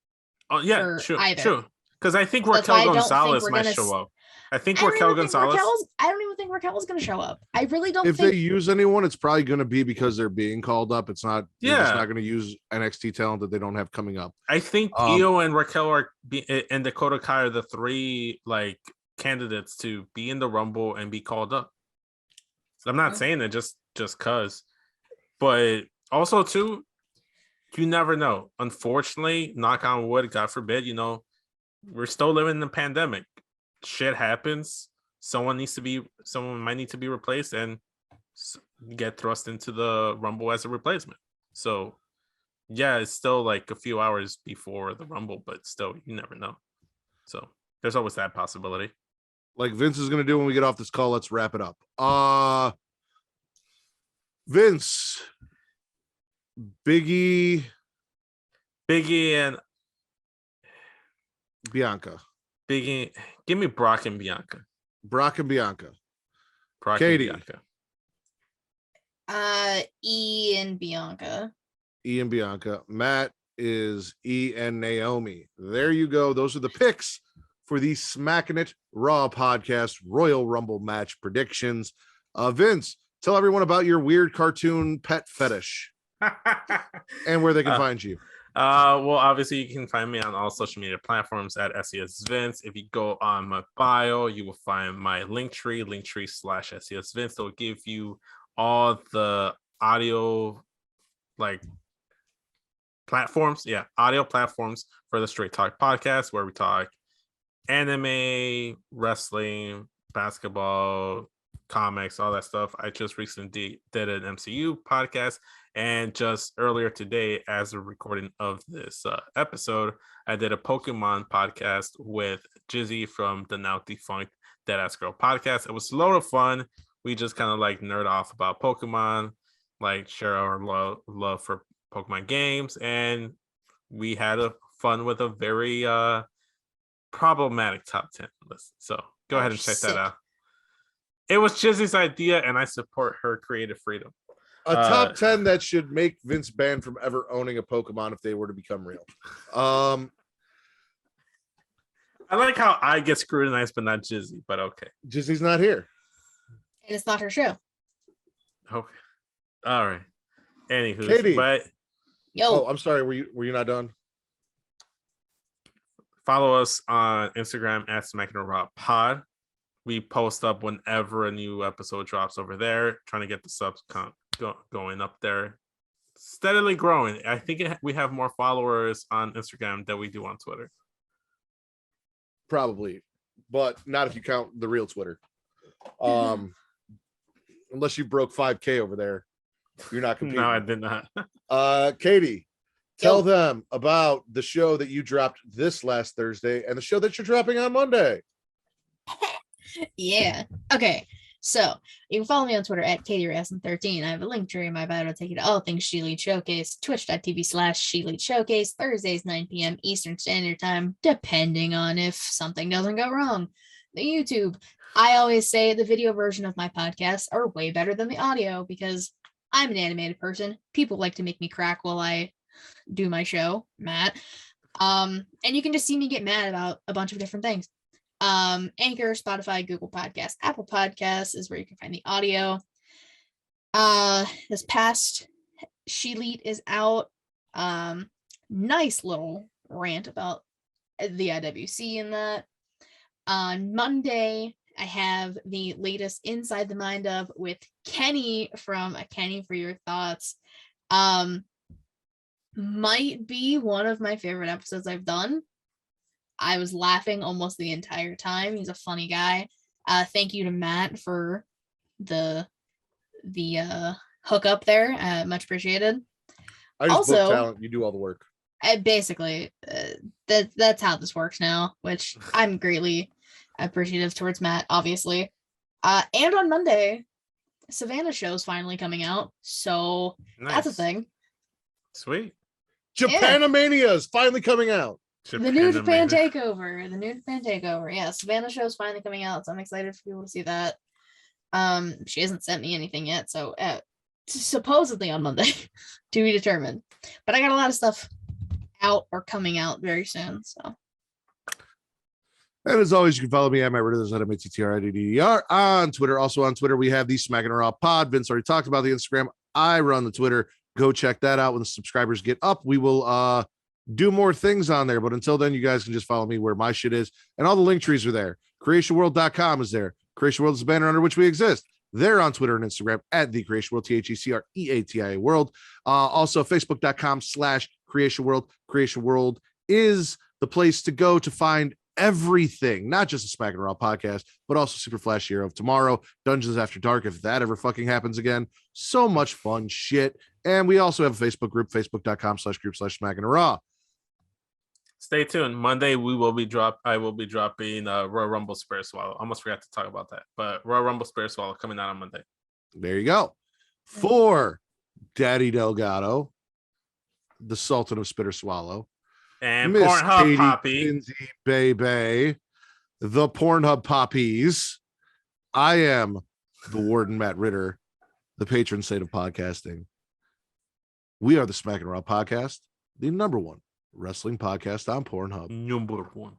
Oh yeah, For sure. either. Because I think That's why I Raquel don't think Gonzalez we're might gonna show up. I think I don't Raquel even think Gonzalez. I don't even think Raquel's going to show up. I really don't If think. they use anyone, it's probably going to be because they're being called up. It's not. They're just Yeah. not going to use NXT talent that they don't have coming up. I think Io and Raquel and Dakota Kai are the 3 like candidates to be in the Rumble and be called up. I'm not saying it just cause, but also too, you never know. Unfortunately, knock on wood, God forbid, we're still living in a pandemic. Shit happens. Someone might need to be replaced and get thrust into the Rumble as a replacement. So yeah, it's still like a few hours before the Rumble, but still, you never know. So there's always that possibility. Like Vince is going to do when we get off this call. Let's wrap it up. Vince, Biggie and Bianca, Biggie, give me Brock and Bianca. Brock and Bianca. Brock Katie. and Bianca. E and Bianca. E and Bianca. Matt is E and Naomi. There you go. Those are the picks for the Smackin' It Raw podcast Royal Rumble match predictions. Vince, tell everyone about your weird cartoon pet fetish and where they can find you. Well, obviously you can find me on all social media platforms at SES Vince. If you go on my bio, you will find my linktree/SES Vince. They'll give you all the audio platforms. Yeah, audio platforms for the Straight Talk podcast, where we talk anime, wrestling, basketball, comics, all that stuff. I just recently did an MCU podcast, and just earlier today, as a recording of this episode, I did a Pokemon podcast with Jizzy from the now defunct Deadass Girl podcast. It was a lot of fun. We just kind of nerd off about Pokemon, share our love for Pokemon games, and we had fun with a very problematic top 10 list. So go ahead and check that out. It was Jizzy's idea, and I support her creative freedom. A top 10 that should make Vince banned from ever owning a Pokemon if they were to become real. I like how I get scrutinized, but not Jizzy, but okay. Jizzy's not here. And it's not her show. Okay. All right. Anywho, Katie. but Oh, I'm sorry. Were you not done? follow us on Instagram at Smackin' It Raw Pod. We post up whenever a new episode drops over there, trying to get the subs count going up there. Steadily growing. I think we have more followers on Instagram than we do on Twitter. Probably, but not if you count the real Twitter. Unless you broke 5K over there, you're not competing. No, I did not. Katie, tell them about the show that you dropped this last Thursday and the show that you're dropping on Monday. Yeah. Okay. So you can follow me on Twitter at KatieRassen13. I have a link tree in my bio to take you to all things She Lead Showcase, twitch.tv/She Lead Showcase, Thursdays, 9 p.m. Eastern Standard Time, depending on if something doesn't go wrong. The YouTube. I always say the video version of my podcasts are way better than the audio because I'm an animated person. People like to make me crack while I do my show, Matt. And you can just see me get mad about a bunch of different things. Anchor, Spotify, Google Podcasts, Apple Podcasts is where you can find the audio. This past Sheelite is out. Nice little rant about the IWC in that. On Monday, I have the latest Inside the Mind of with Kenny from A Kenny for Your Thoughts. Might be one of my favorite episodes I've done. I was laughing almost the entire time. He's a funny guy. Thank you to Matt for the hookup there. Much appreciated. I just Also, book talent. You do all the work. Basically, that's how this works now, which I'm greatly appreciative towards Matt, obviously. And on Monday, Savannah show's finally coming out, so that's a thing. Sweet. Japanimania is finally coming out. The new Japan takeover. Yeah, Savannah show's finally coming out, so I'm excited for people to see that. She hasn't sent me anything yet, so supposedly on Monday to be determined. But I got a lot of stuff out or coming out very soon. So, and as always, you can follow me at Matt Ritter. There's at MATTRIDDER on Twitter. Also on Twitter, we have the Smackin' Raw Pod. Vince already talked about the Instagram. I run the Twitter. Go check that out. When the subscribers get up, we will do more things on there. But until then, you guys can just follow me where my shit is. And all the link trees are there. CreationWorld.com is there. Creation World is the banner under which we exist. They're on Twitter and Instagram at the Creation World, THECREATIA World. Also, Facebook.com/Creation World. Creation World is the place to go to find everything, not just the Smackin' Raw podcast, but also Super Flash Hero of Tomorrow, Dungeons After Dark, if that ever fucking happens again. So much fun shit. And we also have a Facebook group, Facebook.com/group/Smackin' Raw. Stay tuned. Monday I will be dropping Royal Rumble Spare Swallow. Almost forgot to talk about that, but Royal Rumble Spare Swallow coming out on Monday. There you go. For Daddy Delgado, the Sultan of Spitter Swallow, and Miss Pornhub Katie Poppy, Kinsey Bebe, the Pornhub Poppies. I am the Warden Matt Ritter, the patron saint of podcasting. We are the Smackin' Raw podcast, the #1 wrestling podcast on Pornhub. number one.